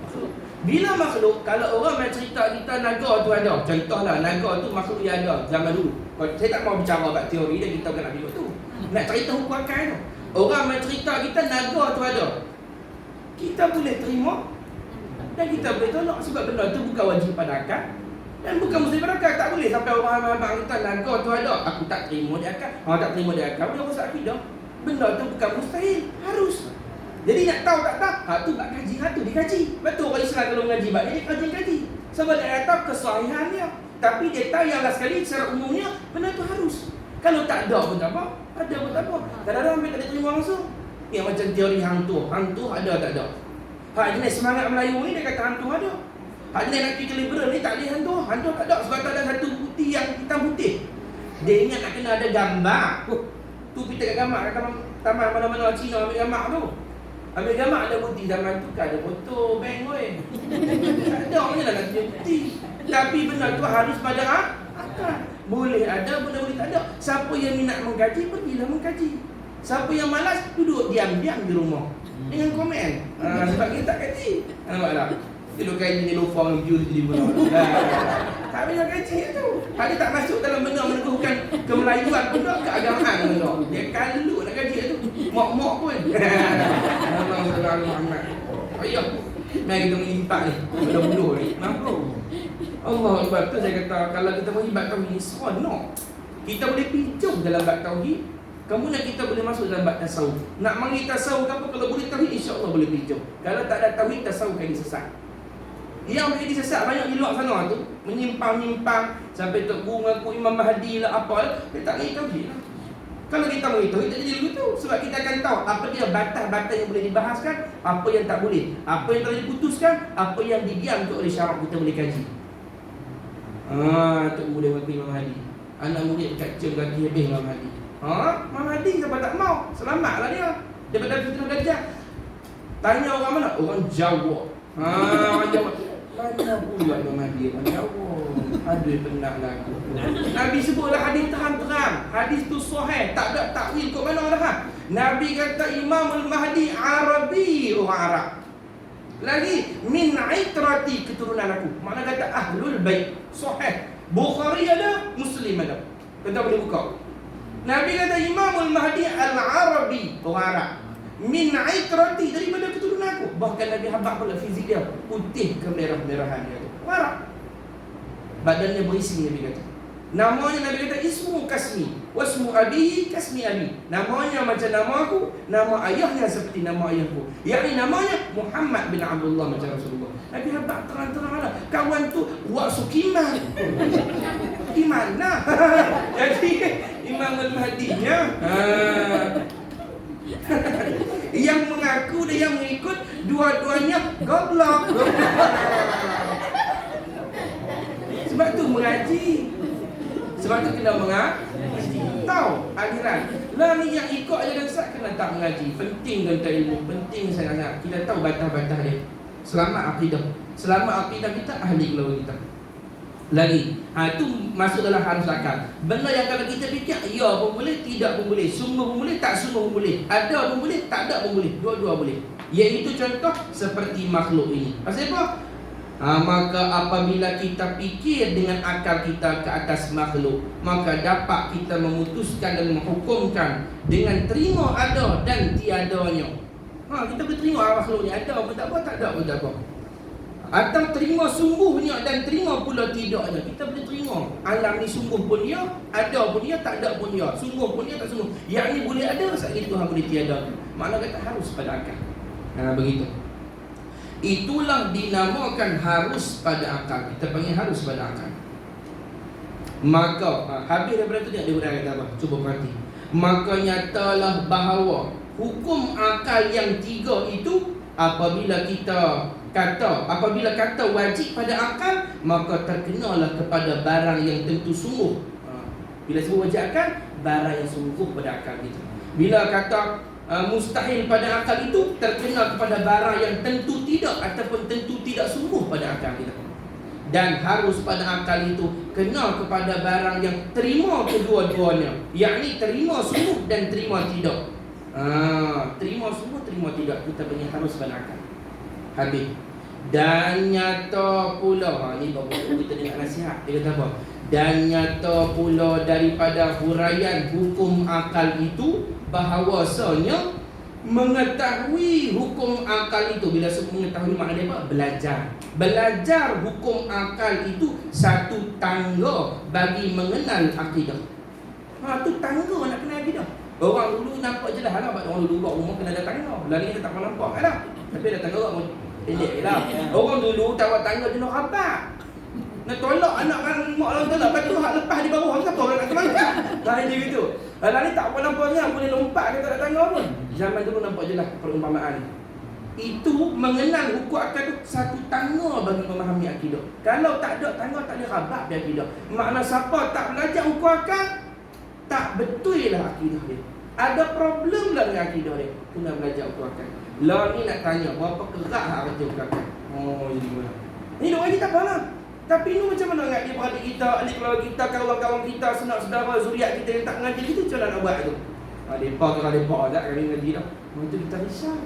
Makhluk. Bila makhluk, kalau orang main cerita kita naga tu ada. Contohlah naga tu makhluk yang ada zaman dulu. Saya tak mau bicara bab teori dia, kita bukan nak bincang tu. Nak cerita hukum akal tu. Orang main cerita kita naga tu ada. Kita boleh terima dan kita boleh tolak sebab benda tu bukan wajib pada akal dan bukan mesti pada akal. Tak boleh sampai orang abang kata naga tu ada, aku tak terima dia akal. Orang tak terima dia akal, dia rosak akidah. Benda tu bukan mustahil, harus. Jadi nak tahu tak tahu, tu bab kaji, tu dikaji. Betul orang Islam kalau mengaji bab ni kaji. Sebab dia tahu kesahihan dia. Tapi dia tahu yang last sekali secara umumnya benda tu harus. Kalau tak ada pun tak apa, ada pun tak apa. Kadang-kadang mereka tak terima langsung. Yang macam teori hantu ada tak ada? Jenis semangat Melayu ni dia kata hantu ada. Hak dia nak pergi ke liberal ni tak boleh hantu. Hantu tak ada sebab tak ada satu putih yang hitam putih. Dia ingat nak kena ada gambar. Tu kita kat gambar kat taman mana-mana Cina ambil gambar tu. Ambil gambar ada putih zaman tu kan ada foto bank weh. Tak ada orang nak tunjuk putih. Tapi benda tu harus pada akal. Boleh ada, boleh tak ada. Siapa yang minat mengkaji, pergilah mengkaji. Siapa yang malas, duduk diam-diam di rumah dengan komen. Sebab kita tak kaji. Nampak tak? Duduk kaji ni lupa dengan view jadi bola. Tak payah kaji tu. Dia tak masuk dalam benda meneguhkan kemelayuan pun tak, keagamaan pun tak. Dia kalu nak kaji tu. Mok-mok pun. Allah SWT Muhammad. Ayah. Mari kita mengimpak ni. Benda-benda ni. Kenapa? Allah Akbar. Tu saya kata, kalau kita menghibat tauhid ni seronok. Kita boleh pinjam dalam bab tauhid. Kemudian kita boleh masuk dalam bab tasawuf. Nak mari tasawuf apa? Kalau boleh tauhid, insya-Allah boleh pinjam. Kalau tak ada tauhid, tasawuf akan disesat. Yang boleh disesat banyak di luar sana tu, menyimpang-nyimpang sampai Tok Guru mengaku Imam Mahdi lah apa lah. Dia tak mengerti tauhid lah. Kalau kita mengerti tauhid, tak jadi begitu. Sebab kita akan tahu apa dia batas-batas yang boleh dibahaskan, apa yang tak boleh, apa yang boleh diputuskan, apa yang didiamkan oleh syarak kita boleh kaji. Tok Guru dia mengaku Imam Mahdi. Anak murid kacau kaki habis Imam Mahdi. Imam Mahdi siapa tak mau? Selamatlah dia daripada fitnah Dajjal. Tanya orang mana? Orang Jawa. Orang Jawa. Mana pula Imam Mahdi? Orang Jawa. Aduh penat lah aku. Nabi sebutlah hadis terang-terang. Hadis tu sahih, tak ada takwil kat mana dah. Nabi kata Imam Al-Mahdi Arabi, orang Arab. Lagi min aitrati, keturunan aku. Makna kata ahlul bait. Sahih. Bukhari ada, Muslim ada. Kita boleh buka. Nabi kata Imamul Mahdi Al-Arabi, orang Arab. Min aitrati, daripada keturunan aku. Bahkan Nabi habaq pula fizik dia putih kemerah-merahan dia tu. Orang Arab. Badannya berisi, Nabi kata. Namanya Nabi kata ismu kasmi, wasmu abihi kasmi abi. Namanya macam nama aku, nama ayahnya seperti nama ayahku. Yakni namanya Muhammad bin Abdullah macam Rasulullah. Nabi habaq terang-terang ada. Kawan tu buat sukimah. Gimana? Jadi Imam Al-Mahdi-nya yang mengaku dan yang mengikut dua-duanya goblok. Sebab tu mengaji. Sebab tu kena mengaji. Tahu aliran. Lah ni yang ikut ajaran sesat kena tak mengaji. Penting tentang ilmu, penting sangat-sangat. Kita tahu batas-batas dia. Selamat akidah. Selamat akidah kita, ahli keluarga kita. Lagi, tu masuk dalam harus akal. Benda yang kalau kita fikir, ya pun boleh, tidak pun boleh, sungguh pun boleh, tak sungguh pun boleh, ada pun boleh, tak ada pun boleh, dua-dua boleh. Iaitu contoh seperti makhluk ini. Pasal apa? Maka apabila kita fikir dengan akal kita ke atas makhluk, maka dapat kita memutuskan dan menghukumkan dengan terima ada dan tiadanya. Kita boleh terima makhluk ni ada pun tak apa, tak ada pun tak apa. Atau terima sungguhnya dan terima pula tidaknya. Kita boleh terima alam ni sungguh pun dia, ada pun dia, tak ada pun dia, sungguh pun dia, tak sungguh. Yang ni boleh ada, saat itu Tuhan boleh tiada. Makna kata harus pada akal. Begitu. Itulah dinamakan harus pada akal. Kita panggil harus pada akal. Maka habis daripada tu dia urang kata apa? Cuba perhati. Maka nyatalah bahawa hukum akal yang tiga itu apabila kata wajib pada akal, maka terkenalah kepada barang yang tentu sungguh. Bila sebut wajib akal, barang yang sungguh pada akal kita. Bila kata mustahil pada akal itu, terkena kepada barang yang tentu tidak ataupun tentu tidak sungguh pada akal kita. Dan harus pada akal itu kena kepada barang yang terima kedua-duanya, yakni terima sungguh dan terima tidak. Terima sungguh, terima tidak, kita punya harus pada akal. Habis. Dan nyata pula, ni bapak kita dengar nasihat. Dia kata apa? Dan nyata pula daripada huraian hukum akal itu, bahawasanya mengetahui hukum akal itu. Bila sebut mengetahui makna dia apa? Belajar. Belajar hukum akal itu satu tangga bagi mengenal akidah. Tu tangga nak kenal akidah. Orang dulu nampak je lah, orang dulu buat rumah kena ada tangga. Lari kita tak pernah nampak lah. Tapi ada tangga orang pendek je lah. Orang dulu tawar tangga jenuh rapat. Nak tolak anak kan mak orang tolak. Lepas tu hak lepas di bawah, siapa orang nak terlangkap? Lain dia gitu. Lari tak apa nampaknya, boleh lompat ke tak ada tangga pun. Zaman dulu nampak je lah perumpamaan. Itu mengenal hukum akal tu satu tangga bagi memahami akidah. Kalau tak ada tangga, tak ada rabat dia akidah. Makna siapa tak belajar hukum akal, tak betul lah akidah dia. Ada problem lah dengan akidah dia. Kena belajar hukum akal. Lah ni nak tanya, berapa kerak hak baca hukum akal? Oh, jadi mana? Ni dok lagi tak apa lah. Tapi ni macam mana nak dia beradik kita, adik keluarga kita, kawan-kawan kita, saudara, zuriat kita yang tak mengaji, kita macam mana nak buat tu? Mereka tu ada bawa tak kami ngaji dah. Itu kita risau.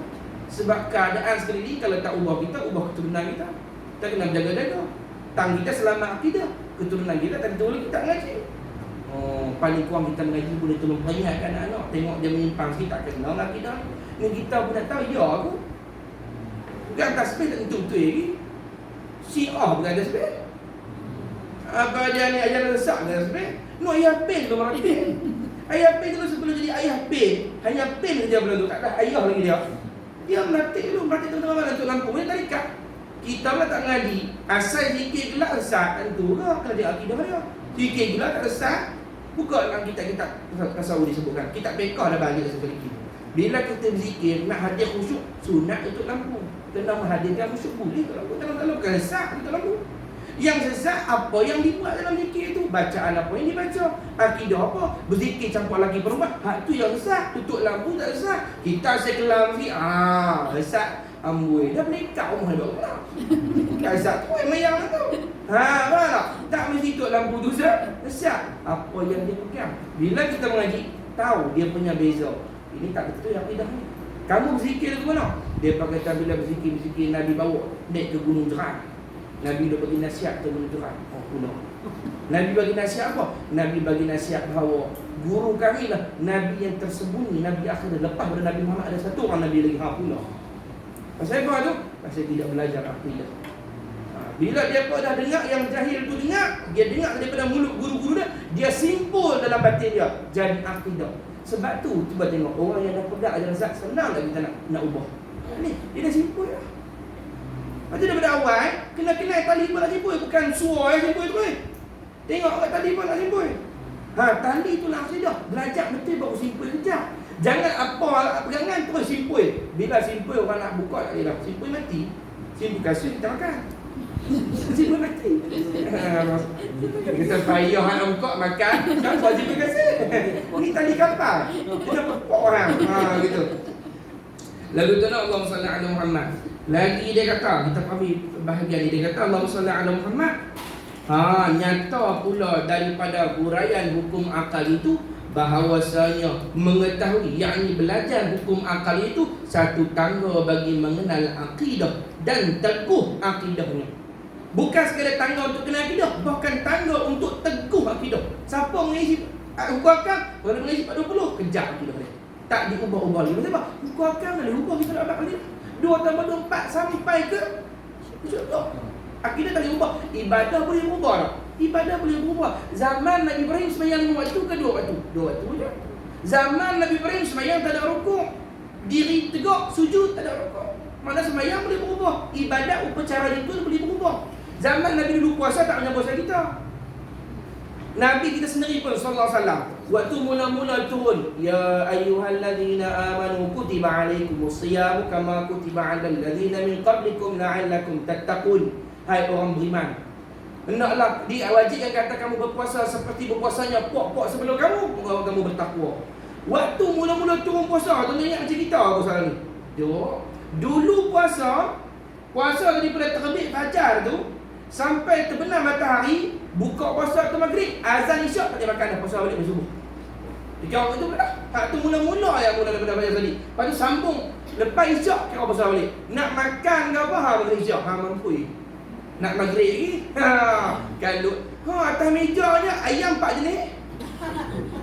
Sebab keadaan sekeliling kalau tak ubah kita, ubah keturunan kita. Kita kena jaga-jaga. Tang kita selamat akidah, keturunan kita tentu boleh kita ngaji. Oh, paling kurang kita mengaji boleh tolong peringatkan anak. Tengok dia menyimpang sikit tak kenal akidah. Ni kita pun nak tahu ya aku. Bukan tasbih tak tentu-tentu lagi. Syiah bukan tasbih. Apa dia ni ajaran sesat bukan tasbih. No ayah pen tu orang pen. Ayah pen tu sebelum jadi ayah pen, hanya pen saja belum tu, tak ada ayah lagi dia. Dia melatih dulu, melatih tengah-tengah untuk lampu. Dia tarikat. Kita pula tak ngaji. Asal zikir gelak resat, tentu lah kena dia akidah dia. Zikir gelak tak resat. Buka dalam kitab-kitab tasawuf disebutkan. Kitab bekah dah balik seperti itu. Bila kita berzikir, nak hadir khusyuk, sunat untuk lampu. Kena menghadirkan khusyuk boleh untuk lampu. Dalam-dalam bukan resat untuk lampu. Yang sesat apa yang dibuat dalam zikir itu, bacaan apa yang dibaca, akidah apa, berzikir campur lagi perempuan, hak tu yang sesat. Tutup lampu tak sesat. Kita sekelam si sesat amboi dah menikah rumah dia pula. Sesat tu mayang tu. Faham tak? Tak mesti tutup lampu tu sesat. Apa yang dia pegang. Bila kita mengaji, tahu dia punya beza. Ini tak betul yang akidah ni. Kamu berzikir ke mana? Dia kata bila berzikir Nabi bawa naik ke Gunung Jerat. Nabi dah bagi nasihat ke Gunung Jerat. Oh pula. Nabi bagi nasihat apa? Nabi bagi nasihat bahawa guru kami lah Nabi yang tersembunyi, Nabi akhir. Lepas pada Nabi Muhammad ada satu orang Nabi lagi. Pula. Pasal apa tu? Pasal tidak belajar akidah. Bila dia pun dah dengar yang jahil tu dengar, dia dengar daripada mulut guru-guru dia simpul dalam batin dia jadi akidah. Sebab tu cuba tengok orang yang dah pegang ajaran zat, senang tak kita nak ubah. Ni dia dah simpul dah. Macam daripada awal kena tali pun nak simpul, bukan suara yang simpul tu. Tengok kat tali pun nak simpul. Tali tu lah akidah. Belajar betul baru simpul kejap. Jangan apa pegangan terus simpul. Bila simpul orang nak buka tak boleh dah. Simpul mati. Simpul kasut kita makan. Simpul mati. Kita payah nak buka makan, kan simpul kasut. Ni tali kapal. Kena pokok orang. Gitu. Lalu tu nak Allahumma salli ala Muhammad. Lagi dia kata, kita fahami bahagian ni, dia kata Allahumma salli ala Muhammad. Nyata pula daripada huraian hukum akal itu bahawasanya mengetahui, yakni belajar hukum akal itu satu tangga bagi mengenal akidah dan teguh akidahnya. Bukan sekadar tangga untuk kenal akidah, bahkan tangga untuk teguh akidah. Siapa mengisi hukum akal, kalau mengisi 40, kejar akidah dia. Tak diubah-ubah lagi. Sebab hukum akal dah diubah kita nak abad lagi. 2 tambah 2 4 sampai ke syurga. Akidah tak diubah. Ibadah boleh berubah tak? Ibadah boleh berubah. Zaman Nabi Ibrahim sembahyang 5 waktu ke 2 waktu? 2 waktu je. Zaman Nabi Ibrahim sembahyang tak ada rukuk, diri tegak, sujud tak ada rukuk. Mana sembahyang boleh berubah. Ibadat upacara ritual boleh berubah. Zaman Nabi dulu puasa tak macam puasa kita. Nabi kita sendiri pun sallallahu alaihi wasallam waktu mula-mula turun, ya ayyuhallazina amanu kutiba alaikumusiyam kama kutiba alal ladzina min qablikum la'allakum tattaqun. Hai orang beriman, hendaklah diwajibkan kata kamu berpuasa seperti berpuasanya puak-puak sebelum kamu bertakwa. Waktu mula-mula turun puasa, tuan ingat macam kita puasa ni. Dulu puasa daripada terbit fajar tu sampai terbenam matahari, buka puasa ke maghrib, azan isyak tak boleh makan dah, puasa balik subuh. Dikau itu dah. Tak tu mula-mula yang mula daripada fajar tadi. Lepas tu sambung lepas isyak kira puasa balik. Nak makan ke apa pada isyak? Mampu. Nak maghrib lagi. Kalau atas mejanya ayam 4 jenis.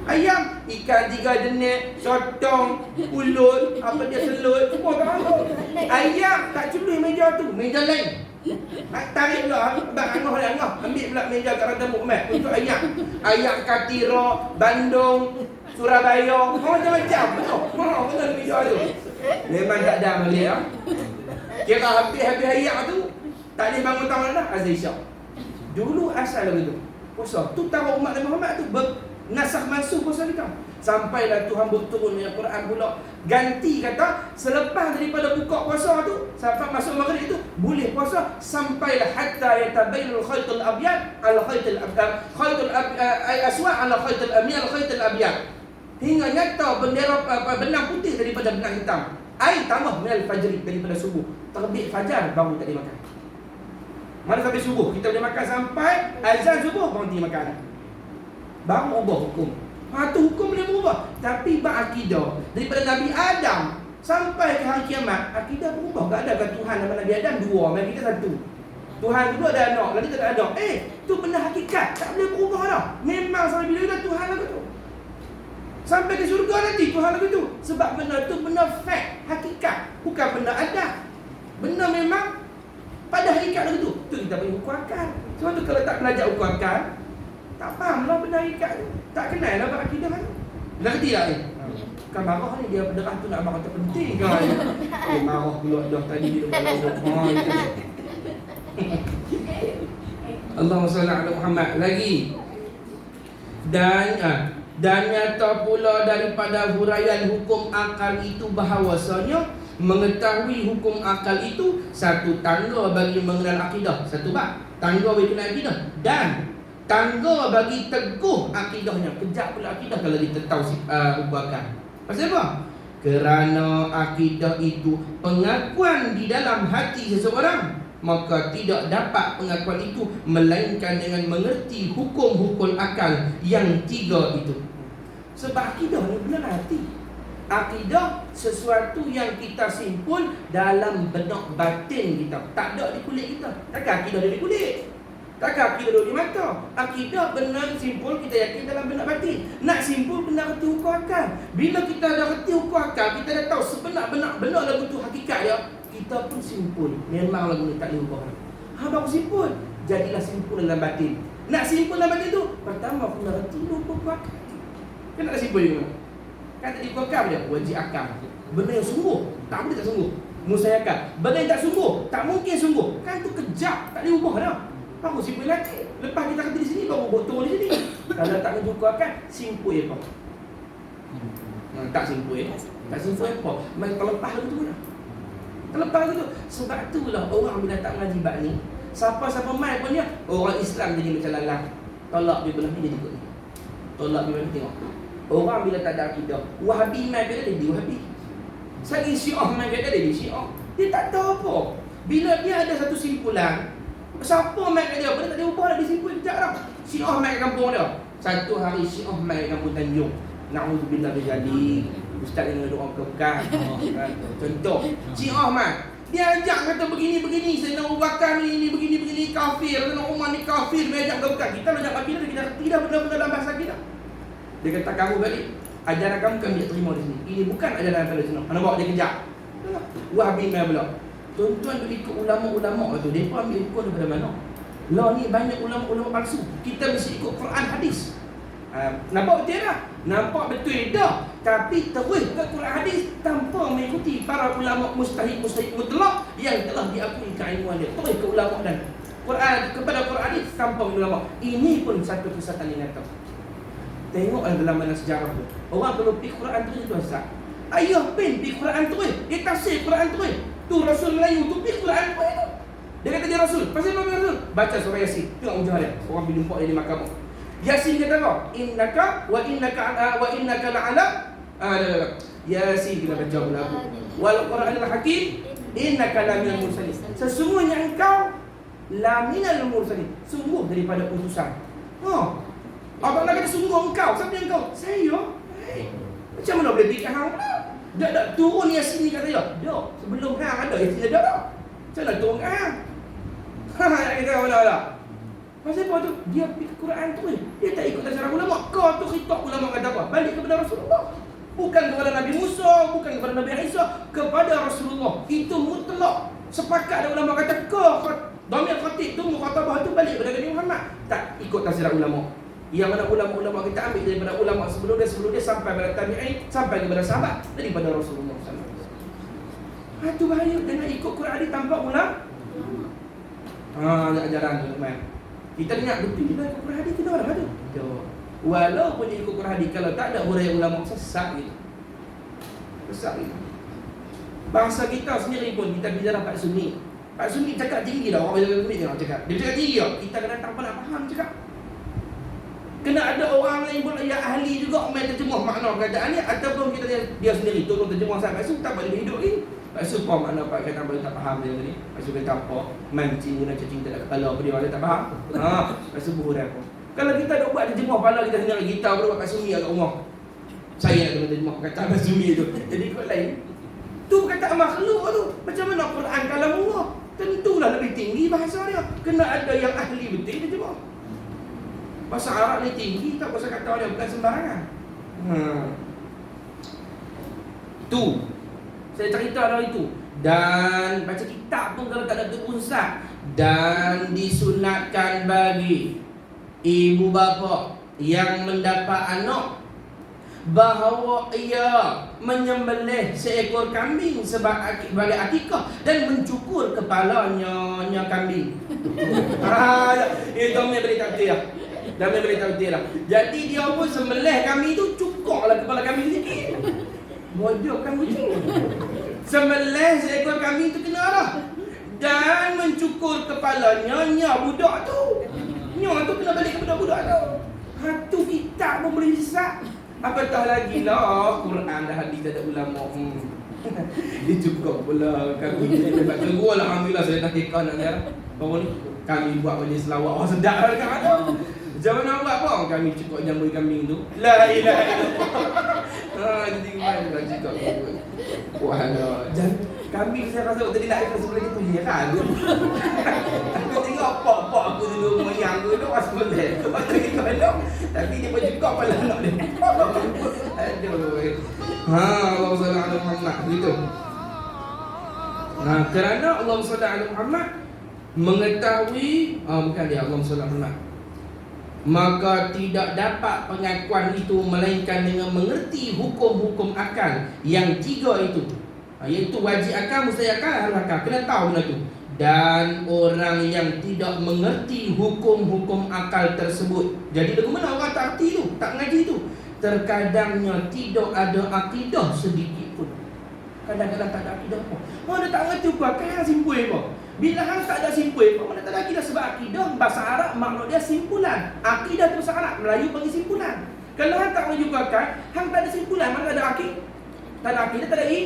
Ayam, ikan 3 jenis, sotong, ulut, apa dia selut, semua tak mahu. Ayam tak curi meja tu, meja lain. Tarik pula Abang Angah dan Angah, ambil pula meja kat Rantai Mukmad untuk ayam. Ayam Katira, Bandung, Surabaya, macam-macam. Betul meja tu. Memang tak ada balik lah. Kira habis ayam tu tak boleh bangun tahu dah, azan isyak. Dulu asal begitu. Puasa tu tahu umat Nabi Muhammad tu nasakh mansuh puasa kita. Sampailah Tuhan berturun dengan Quran pula. Ganti kata, selepas daripada buka puasa tu sampai masuk maghrib itu boleh puasa sampailah hatta yatabayyana al-khaytul abyad al-khaytul aswad al-khaytul abyad. Hingga nyata bendera benang putih daripada benang hitam. Ai tambah minal fajri, daripada subuh. Terbit fajar baru tak dimakan. Mana sampai subuh kita boleh makan sampai azan subuh baru dimakan. Baru ubah hukum. Tu hukum boleh berubah. Tapi bab akidah daripada Nabi Adam sampai ke hari kiamat, akidah berubah. Tak adakah Tuhan nama Nabi Adam dua, Nabi kita satu. Tuhan dua ada anak, lagi tak ada anak. Tu benda hakikat, tak boleh berubah dah. Memang sampai bila dah Tuhan lagu tu. Sampai ke syurga nanti Tuhan lagu tu. Sebab benda tu benda fact, hakikat, bukan benda adat. Benda memang pada hakikat lagu tu. Tu kita pergi hukum akal. Sebab tu kalau tak belajar hukum akal, tak faham lah benda hakikat tu. Tak kenal lah berakidah tu. Dah kerti tak ni? Bukan marah ni, dia berderah tu nak marah terpenting kan. Dia marah pula dah tadi dia marah. Allahumma salli ala Muhammad. Lagi. Dan nyata pula daripada huraian hukum akal itu bahawasanya mengetahui hukum akal itu satu tangga bagi mengenal akidah. Satu bab, tangga bagi mengenal akidah. Dan tangga bagi teguh akidahnya. Kejap pula akidah kalau kita tahu hukum akal. Pasal apa? Kerana akidah itu pengakuan di dalam hati seseorang, maka tidak dapat pengakuan itu melainkan dengan mengerti hukum-hukum akal yang tiga itu. Sebab akidah ni benar hati. Akidah sesuatu yang kita simpul dalam benak batin kita, tak ada di kulit kita. Takkan akidah ada di kulit, takkan akidah ada di mata. Akidah benar simpul kita yakin dalam benak batin. Nak simpul benar reti hukum akal. Bila kita dah reti hukum akal, kita dah tahu sebenar-benar lagu tu hakikat dia, kita pun simpul. Memang lagu ni tak boleh ubah. Baru simpul. Jadilah simpul dalam batin. Nak simpul dalam batin tu, pertama kena reti hukum akal. Kan nak simpul juga. Kan tadi hukum akal dia wajib akal. Benda yang sungguh, tak boleh tak sungguh. Musayakal. Benda yang tak sungguh, tak mungkin sungguh. Kan tu kejap, tak boleh ubah dah. Baru simpul lagi. Lepas kita kata di sini, baru botol di sini. Kalau tak kena hukum akal, simpul apa? Tak simpul tak simpul apa? Mereka terlepas lagu tu dah. Terlepas tu. Sebab itulah orang bila tak mengaji bab ni, siapa-siapa mai pun dia orang Islam jadi macam lalang. Tolak dia belah ni dia ikut ni. Tolak dia belah ni tengok. Orang bila tak ada akidah, Wahabi mai dia jadi Wahabi. Sagi Syiah mai dia jadi Syiah. Dia tak tahu apa. Bila dia ada satu simpulan, siapa mai kat dia, benda tak ada ubah dah, dia simpul kejap dah. Syiah mai kat kampung dia. Satu hari Syiah mai kat kampung Tanjung. Na'udzubillah jadi ustaz yang doa kebekan. Contoh, Syiah mai. Dia ajak kata begini-begini, Sayyidina Abu Bakar ni begini-begini kafir, Sayyidina Umar ni kafir, dia ajak kebekan. Kita nak ajak akidah, kita tidak benda-benda dalam bahasa kita. Dia kata kamu balik, ajaran kamu kami tak terima di sini. Ini bukan ajaran daripada Sunnah. Mana bawa dia kejap. Wahabi mai pula. Tuan-tuan tu ikut ulama-ulama tu, depa ambil hukum daripada mana? Lah ni banyak ulama-ulama palsu. Kita mesti ikut Quran hadis. Nampak betul dah? Nampak betul dah. Tapi terus ke Quran hadis tanpa mengikuti para ulama mustahid mutlak yang telah diakui keilmuan dia. Terus ke ulama dan Quran kepada Quran hadis tanpa ulama. Ini pun satu kesesatan yang nyata. Tengoklah dalam mana sejarah tu. Orang kalau pergi Quran terus tu asal. Ayah pin pergi Quran terus. Dia tafsir Quran terus. Tu Rasul Melayu tu pergi Quran terus tu. Dia kata dia Rasul. Pasal apa Rasul? Baca surah Yasin. Tengok ujah dia. Orang bila nampak dia di mahkamah. Yasin kata apa? Innaka la'ala Yasin kita baca lagu. Wal Qur'anil Hakim innaka laminal mursalin. Sesungguhnya engkau laminal mursalin. Sungguh daripada utusan. Abang nak kata sungguh engkau. Siapa yang engkau? Saya. Macam mana boleh fikir hang pula? Dak turun Yasin ni kata dia. Dak. Sebelum hang ada Yasin dah dak. Macam mana turun hang? Kita wala. Pasal apa tu? Dia pergi Quran tu. Dia tak ikut ajaran ulama. Kau tu khitab ulama kata apa? Balik kepada Rasulullah. Bukan kepada Nabi Musa, bukan kepada Nabi Isa, kepada Rasulullah. Itu mutlak. Sepakat ada ulama kata kau dhamir khatib tu mukhatabah tu balik kepada Nabi Muhammad. Tak ikut ajaran ulama. Yang mana ulama-ulama kita ambil daripada ulama sebelum dia sampai kepada tabi'in, sampai kepada sahabat daripada Rasulullah sallallahu alaihi wasallam. Itu bahaya dengan ikut Quran ni tanpa ulama. Ajaran tu teman. Kita ingat betul kita ikut Quran hadis kita orang ada. Walaupun ikut Quran hadis, kalau tak ada hurai ulama sesat gitu. Sesat gitu. Bahasa kita sendiri pun kita bicara Pak Sunni. Pak Sunni cakap tinggi dah, orang biasa Sunni tengok cakap. Dia cakap tinggi dah, kita kena tak nak faham cakap. Kena ada orang lain pun yang ahli juga main terjemah makna perkataan ni, ataupun kita dia sendiri tolong terjemah sampai Pak tak boleh hidup ni. Pak Su apa makna Pak kata boleh tak faham dia tadi. Pak Su kata apa? Mancing guna cacing tak kepala apa dia boleh tak faham. Pak Su buhur apa? Kalau kita nak buat terjemah pala kita sendiri, kita baru buat Pak Sunni kat rumah. Saya nak kena terjemah perkataan Pak Sunni tu. Jadi kot lain. Tu perkataan makhluk tu. Macam mana Quran kalamullah? Tentulah lebih tinggi bahasa dia. Kena ada yang ahli betul terjemah. Bahasa Arab ni tinggi tak, bahasa kata dia bukan sembarangan. Tu saya cerita dari itu. Dan baca kitab pun kalau tak ada keputusan. Dan disunatkan bagi ibu bapa yang mendapat anak bahawa ia menyembelih seekor kambing sebagai akikah dan mencukur kepalanya kambing. Itu boleh beritahu dia. Dah boleh beritahu dia lah. Jadi dia pun sembelih kambing tu, cukurlah kepala kambing sikit. Bodoh kan kucing. Sembelih seekor kambing tu kena lah. Dan mencukur kepalanya budak tu. Nya tu kena balik ke budak-budak tu. Tu kitab pun boleh sesat. Apatah lagi lah Quran dah hadis ada ulama. Dia cukup pula kami ni dapat keluar lah. Alhamdulillah saya nak kekal nak lihat. Baru ni kami buat majlis selawat. Oh sedap lah dekat mana. Zaman nak buat apa? Kami cukup jambui kambing tu. La ilaha illallah. Jadi mana lah cukup. Wah lah. Kambing saya rasa tadi nak ikut sebelah itu heran. Aku tengok pok-pok aku dulu moyang tu tu pas boleh. Waktu ni kalau tapi dia pun cukup pala nak dia. Aduh. Allah sallallahu alaihi Muhammad gitu. Nah, kerana Allah sallallahu alaihi Muhammad mengetahui bukan dia Allah sallallahu alaihi Muhammad, maka tidak dapat pengakuan itu melainkan dengan mengerti hukum-hukum akal yang tiga itu. Iaitu wajib akal, mustahil akal, harus akal. Kena tahu benda tu. Dan orang yang tidak mengerti hukum-hukum akal tersebut. Jadi bagaimana orang tak erti tu, tak mengaji tu, terkadangnya tidak ada akidah sedikit pun. Kadang-kadang tak ada akidah apa. Mana tak mengerti hukum akal, yang simpul apa. Bila hang tak ada simpul apa, mana tak ada akidah. Sebab akidah bahasa Arab maksud dia simpulan. Akidah tu bahasa Arab, Melayu panggil simpulan. Kalau hang tak mengerti hukum akal, hang tak ada simpulan, mana ada akidah. Tak ada akidah, tak ada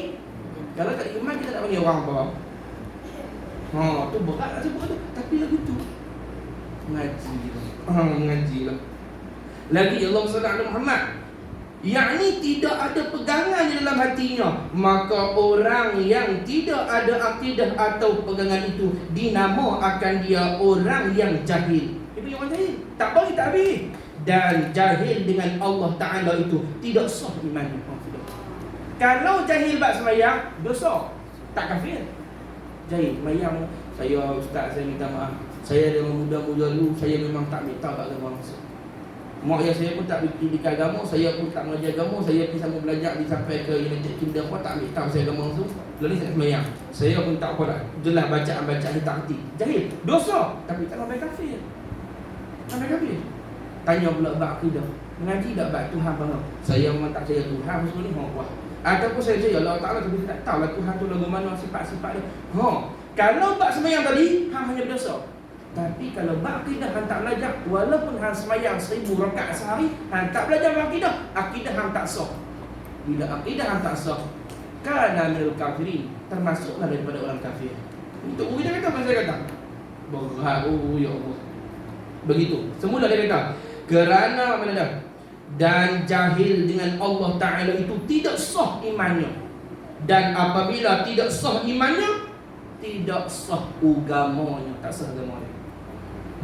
kalau tak ada iman, kita tak panggil orang apa. Tu berat lah sebut tu. Tapi lagu tu ngaji lah. Ngaji lah. Lagi Allah SWT Muhammad, yakni tidak ada pegangan di dalam hatinya, maka orang yang tidak ada akidah atau pegangan itu dinamakan dia orang yang jahil. Dia punya orang jahil. Tak boleh tak habis. Dan jahil dengan Allah Ta'ala itu tidak sah imannya. Kalau jahil bab sembahyang, dosa. Tak kafir. Jahil sembahyang, saya ustaz, saya minta maaf. Saya dengan muda-muda dulu, saya memang tak minta kat agama masuk. Mak ayah saya pun tak didik agama, saya pun tak mengajar agama, saya pergi sama belajar di sampai ke United Kingdom pun tak minta saya agama masuk. Lalu saya sembahyang. Saya pun tak apa lah. Jelas bacaan-bacaan dia tak erti. Jahil. Dosa. Tapi tak sampai kafir. Sampai kafir. Tanya pula bab akidah. Mengaji tak bab Tuhan faham? Saya memang tak percaya Tuhan semua ni buat. Ataupun saya percaya Allah Ta'ala tapi saya tak tahu lah Tuhan tu lagu mana sifat-sifat dia. Kalau bab sembahyang tadi hang hanya berdosa. Tapi kalau bab akidah hang tak belajar, walaupun hang sembahyang 1000 rakaat sehari, hang tak belajar akidah, akidah hang tak sah. Bila akidah hang tak sah, kana minal kafirin, termasuklah daripada orang kafir. Untuk kita kata apa saya kata? Berat ya Allah. Begitu. Semula dia kata, kerana mana dah? Dan jahil dengan Allah Ta'ala itu tidak sah imannya. Dan apabila tidak sah imannya, tidak sah agamanya. Tak sah agamanya.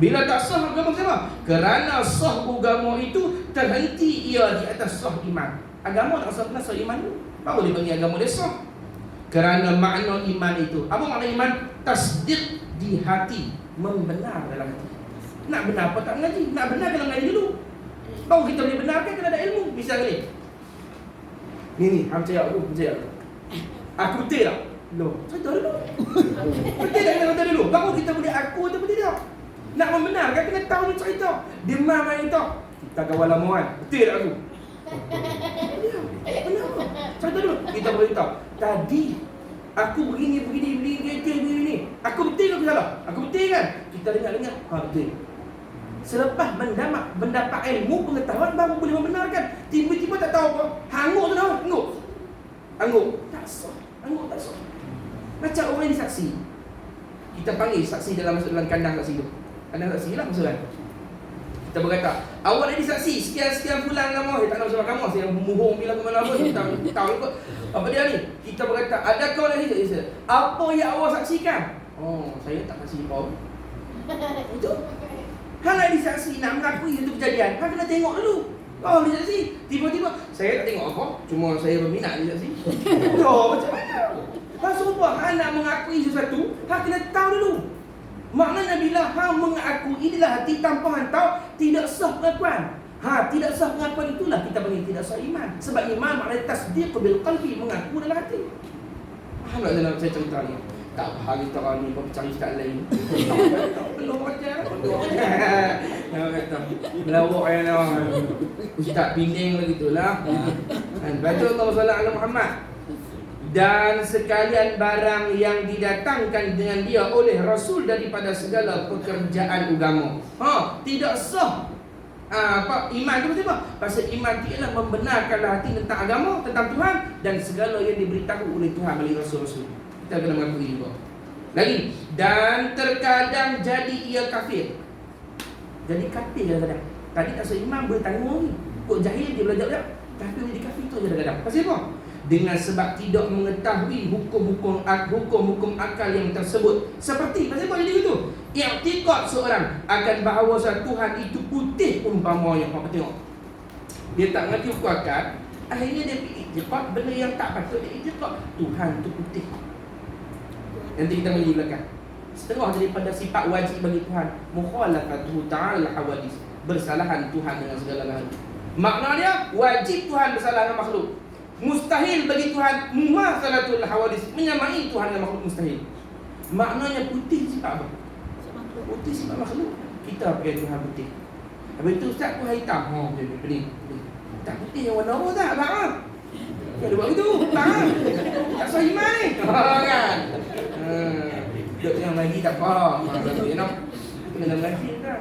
Bila tak sah agama siapa? Kerana sah agama itu terhenti ia di atas sah iman. Agama tak sah kena sah iman tu. Baru dia panggil agama dia sah. Kerana makna iman itu, apa makna iman? Tasdik di hati, membenar dalam hati. Nak benar apa tak mengaji? Nak benar kena mengaji dulu. Baru kita boleh benarkan kena ada ilmu. Misalnya ni hang percaya aku, percaya aku. Aku betul tak? Loh, cerita dulu. Betul tak kena cerita dulu? Baru kita boleh aku atau betul tak? Nak membenarkan kena tahu cerita. Dia mana itu? Tak kawal lamuan. Betul tak aku? Kenapa? Contoh dulu. Kita beritahu. Tadi aku begini. Aku betul ke aku salah? Aku betul kan? Kita dengar. Betul. Selepas mendapat ilmu pengetahuan baru boleh membenarkan. Tiba-tiba tak tahu apa. Hangguk tu nama. Hangguk. Tak sah. Macam orang ini saksi. Kita panggil saksi masuk dalam kandang saksi tu. Kandang saksi lah maksudnya. Kita berkata, awak jadi saksi sekian bulan lama. Tak nak bersama kamu. Saya muhung bila ke mana pun. Tahu ikut. Apa dia ni? Kita berkata, ada kau lagi? Apa yang awak saksikan? Oh, saya tak kasih kau. Itu. Hang ada saksi nak mengakui itu kejadian. Hang kena tengok dulu. Oh, dia saksi. Tiba-tiba saya tak tengok apa. Cuma saya berminat dia saksi. Oh, macam mana? Pasal apa? Hang nak mengakui sesuatu, hang kena tahu dulu. Maknanya bila hang mengakui inilah hati tanpa hang tahu, tidak sah pengakuan. Tidak sah pengakuan itulah kita panggil tidak sah iman. Sebab iman maknanya tasdiq bil qalbi, mengaku dalam hati. Faham tak dalam saya cerita ni? Tak faham kita orang ni bercari ustaz lain. Belum baca. Nama kata melawak yang nama ustaz pining lah gitulah. Baca Allah sallallahu alaihi Muhammad. Dan sekalian barang yang didatangkan dengan dia oleh Rasul daripada segala pekerjaan agama. Tidak sah iman tu apa? Pasal iman dia adalah membenarkanlah hati tentang agama, tentang Tuhan dan segala yang diberitahu oleh Tuhan melalui Rasul-Rasul. Kita kena mengakui juga. Lagi, dan terkadang jadi ia kafir. Jadi kafir kadang-kadang. Tadi tak seiman boleh tanggung ni. Kok jahil dia belajar. Tapi jadi kafir tu kadang-kadang. Pasal apa? Dengan sebab tidak mengetahui hukum-hukum akal yang tersebut. Seperti pasal apa jadi begitu? I'tiqad seorang akan bahawa Tuhan itu putih umpamanya. Apa tengok? Dia tak mengerti hukum akal. Akhirnya dia i'tiqad benda yang tak patut dia i'tiqad. Tuhan itu putih. Nanti kita melihat belakang. Setengah daripada sifat wajib bagi Tuhan, mukhalafatuhu ta'ala hawadis, bersalahan Tuhan dengan segala makhluk. Maknanya wajib Tuhan bersalah dengan makhluk. Mustahil bagi Tuhan mumathalatul hawadis, menyamai Tuhan dengan makhluk mustahil. Maknanya putih sifat apa? Putih sifat makhluk. Kita pakai Tuhan putih. Habis itu ustaz Tuhan hitam. Pening. Tak putih yang warna apa tak? Abang. Dia buat gitu. Abang. Tak sah iman ni. Kan? Duduk yang lagi tak faham. Kena mengaji kan.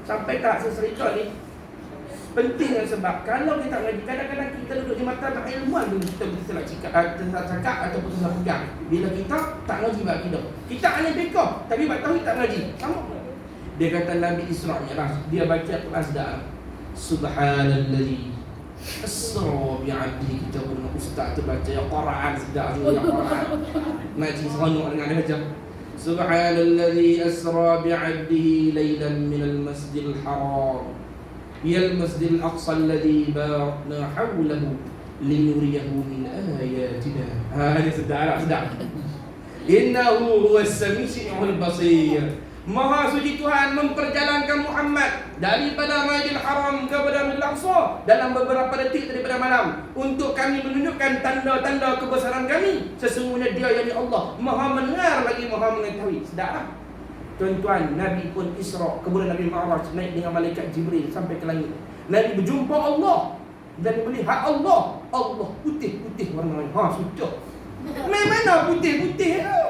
Sampai tak seserika ni. Penting sebab kalau kita mengaji, kadang-kadang kita duduk di mata ilmuan dulu kita salah cakap ataupun salah pegang. Bila kita tak mengaji bab akidah. Kita hanya bekah tapi bab tauhid tak mengaji. Sama. Dia kata Nabi Isra Mi'raj, dia baca Quran sedar. Subhanallazi asra bi'abdihi, kita pun ustaz tu baca ya Quran sedar tu ya Quran. Ngaji seronok dengan dia baca. Subhanallazi asra bi'abdihi lailan minal masjidil haram ila al-masjidil aqsa alladhi barakna hawlahu linuriyahu min ayatina. Dia sedar. Innahu huwas sami'ul basir. Maha suci Tuhan memperjalankan Muhammad daripada Masjidil Haram kepada Masjidil Aqsa dalam beberapa detik daripada malam untuk kami menunjukkan tanda-tanda kebesaran kami. Sesungguhnya Dia yakni Allah Maha mendengar lagi Maha mengetahui. Sedar. Tuan-tuan, Nabi pun Isra, kemudian Nabi Mi'raj naik dengan malaikat Jibril sampai ke langit. Nabi berjumpa Allah dan melihat Allah. Allah putih-putih warnanya. Sudah. Memang putih-putih tu.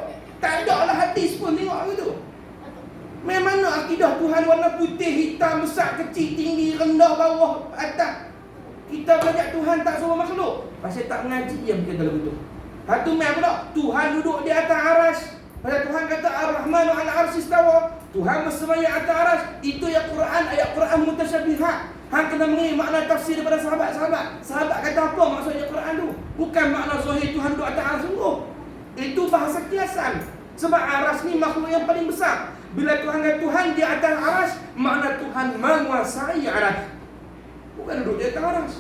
Tak ada lah hadis pun tengok gitu. Memang akidah Tuhan warna putih, hitam, besar, kecil, tinggi, rendah, bawah, atas. Kita belajar Tuhan tak semua makhluk. Pasal tak mengaji yang kita dalam itu. Satu mai pula Tuhan duduk di atas aras. Pasal Tuhan kata Ar-Rahmanu 'ala arsy istawa. Tuhan bersemayam atas aras. Itu ayat Quran mutasyabihat. Hang kena mengerti makna tafsir daripada sahabat-sahabat. Sahabat kata apa maksud ayat Quran tu? Bukan makna zahir Tuhan duduk atas aras sungguh. Itu bahasa kiasan. Sebab aras ni makhluk yang paling besar. Bila Tuhan kata Tuhan di atas aras, makna Tuhan menguasai aras. Bukan duduk di atas aras.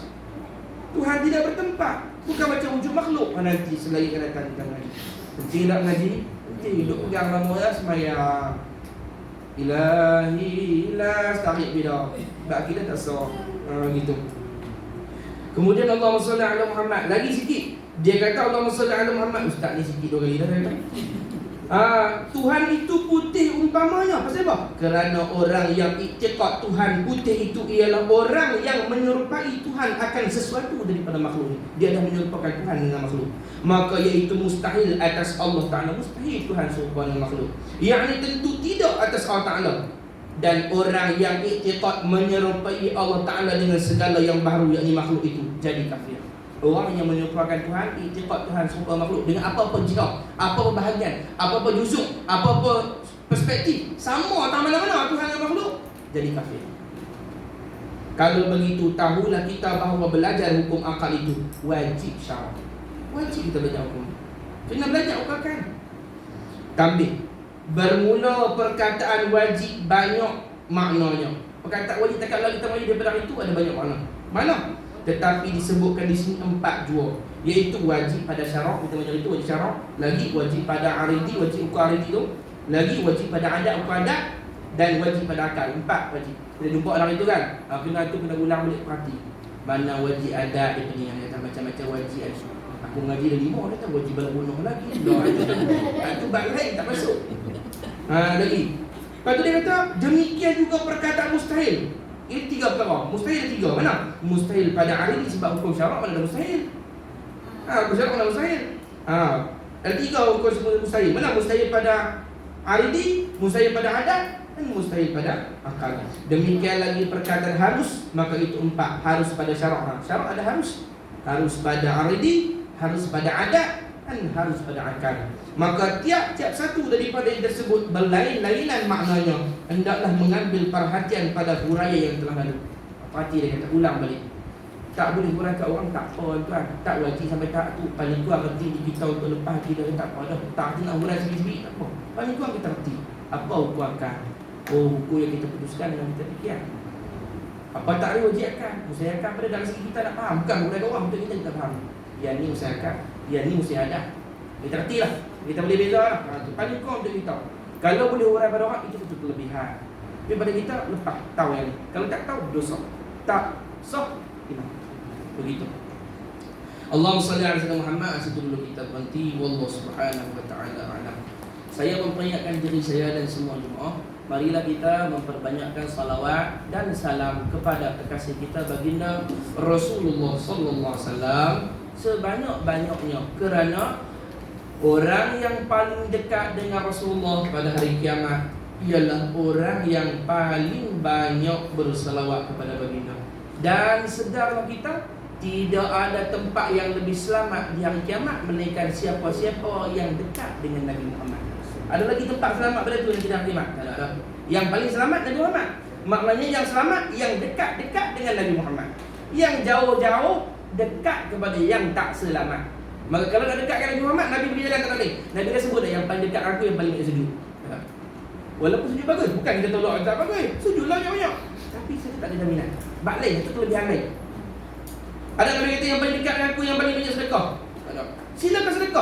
Tuhan tidak bertempat. Bukan macam wujud makhluk. Nanti selagi akan datang kita mengaji. Penting tak mengaji? Penting. Duduk pegang lama ya semayang. Ilahi ilah tarik bila. Sebab kita tak sah. Gitu. Kemudian Allahumma salli ala Muhammad. Lagi sikit. Dia kata Allahumma salli ala Muhammad. Ustaz ni sikit 2 kali dah. Tuhan itu putih umpamanya. Pasal apa? Kerana orang yang iktiqad Tuhan putih itu ialah orang yang menyerupai Tuhan akan sesuatu daripada makhluk. Dia dah menyerupakan Tuhan dengan makhluk. Maka iaitu mustahil atas Allah Ta'ala. Mustahil Tuhan serupa dengan makhluk. Yang ini tentu tidak atas Allah Ta'ala. Dan orang yang iktiqad menyerupai Allah Ta'ala dengan segala yang baru, yakni makhluk itu, jadi kafir. Orang yang menyerupakan Tuhan, iktiqad Tuhan serupa makhluk dengan apa-apa jihad, apa-apa bahagian, apa-apa juzuk, apa-apa perspektif, sama tak mana-mana Tuhan dan makhluk, jadi kafir. Kalau begitu, tahulah kita bahawa belajar hukum akal itu wajib syarak. Wajib kita belajar hukum. Kena belajar hukum akal. Tambih, bermula perkataan wajib banyak maknanya. Perkataan wajib tak kalau kita mari daripada itu ada banyak makna. Mana? Tetapi disebutkan di sini 4 jua, iaitu wajib pada syarak, kita macam itu wajib syarak, lagi wajib pada aridi, wajib ukur aridi tu, lagi wajib pada adat ukur adat, dan wajib pada akal. 4 wajib. Kita jumpa orang itu kan, kena ulang balik perhati. Mana wajib adat dia punya, dia kata macam-macam wajib. Aku ngaji dah 5, dia kata wajib bunuh lagi. Itu bab lain tak masuk. Lagi. Lepas tu dia kata demikian juga perkataan mustahil. Ini 3 perkara. Mustahil ada 3. Mana? Mustahil pada aridi sebab hukum syarak mana ada mustahil. Hukum syarak mana mustahil. Ada 3 hukum mustahil. Mana? Mustahil pada aridi, mustahil pada adat, dan mustahil pada akal. Demikian lagi perkataan harus, maka itu 4. Harus pada syarak. Syarak ada harus. Harus pada aridi, harus pada adat, dan harus pada akal. Maka tiap-tiap satu daripada yang tersebut berlain-lainan maknanya. Hendaklah mengambil perhatian pada huraya yang telah lalu. Perhati dia kata, ulang balik. Tak boleh huraikan orang, tak apa tuan. Tak wajib sampai tak tu. Paling kurang reti di kita untuk lepas kita tak apa dah. Tak nak hurai sendiri-sendiri, tak apa. Paling kurang kita reti. Apa hukum akal? Oh, hukum yang kita putuskan dengan kita fikir. Apa tak ada wajib akal? Usahakan pada dalam segi kita nak faham. Bukan huraikan orang untuk kita faham. Yang ni usahakan, yang ni mesti ada. Kita reti lah. Kita boleh beza lah. Itu paling kurang untuk kita. Kalau boleh hurai pada orang, itu satu kelebihan. Tapi pada kita, lepas tahu yang ni. Kalau tak tahu, dosa. Tak sah, hilang. Begitu. Allahumma salli ala sayyidina Muhammad. Situ dulu kita berhenti. Wallahu subhanahu wa ta'ala a'lam. Saya memperingatkan diri saya dan semua jemaah, marilah kita memperbanyakkan salawat dan salam kepada kekasih kita baginda Rasulullah sallallahu alaihi wasallam sebanyak-banyaknya, kerana orang yang paling dekat dengan Rasulullah pada hari kiamat ialah orang yang paling banyak bersalawat kepada baginda. Dan sedarlah kita, tidak ada tempat yang lebih selamat di hari kiamat melainkan siapa-siapa yang dekat dengan Nabi Muhammad. Ada lagi tempat selamat pada tu nanti di hari kiamat? Tak ada. Yang paling selamat Nabi Muhammad. Maknanya yang selamat yang dekat-dekat dengan Nabi Muhammad. Yang jauh-jauh dekat kepada yang tak selamat. Maka kalau nak dekat dengan Nabi Muhammad, Nabi beri jalan tak boleh. Nabi dah sebut dah, yang paling dekat aku yang paling banyak sujud. Walaupun sujud bagus, bukan kita tolak tak bagus. Sujudlah banyak-banyak. Tapi saya tak ada jaminan. Bak lain, itu kelebihan lain. Ada Nabi kata yang paling dekat dengan aku yang paling banyak sedekah. Tak ada. Silakan sedekah.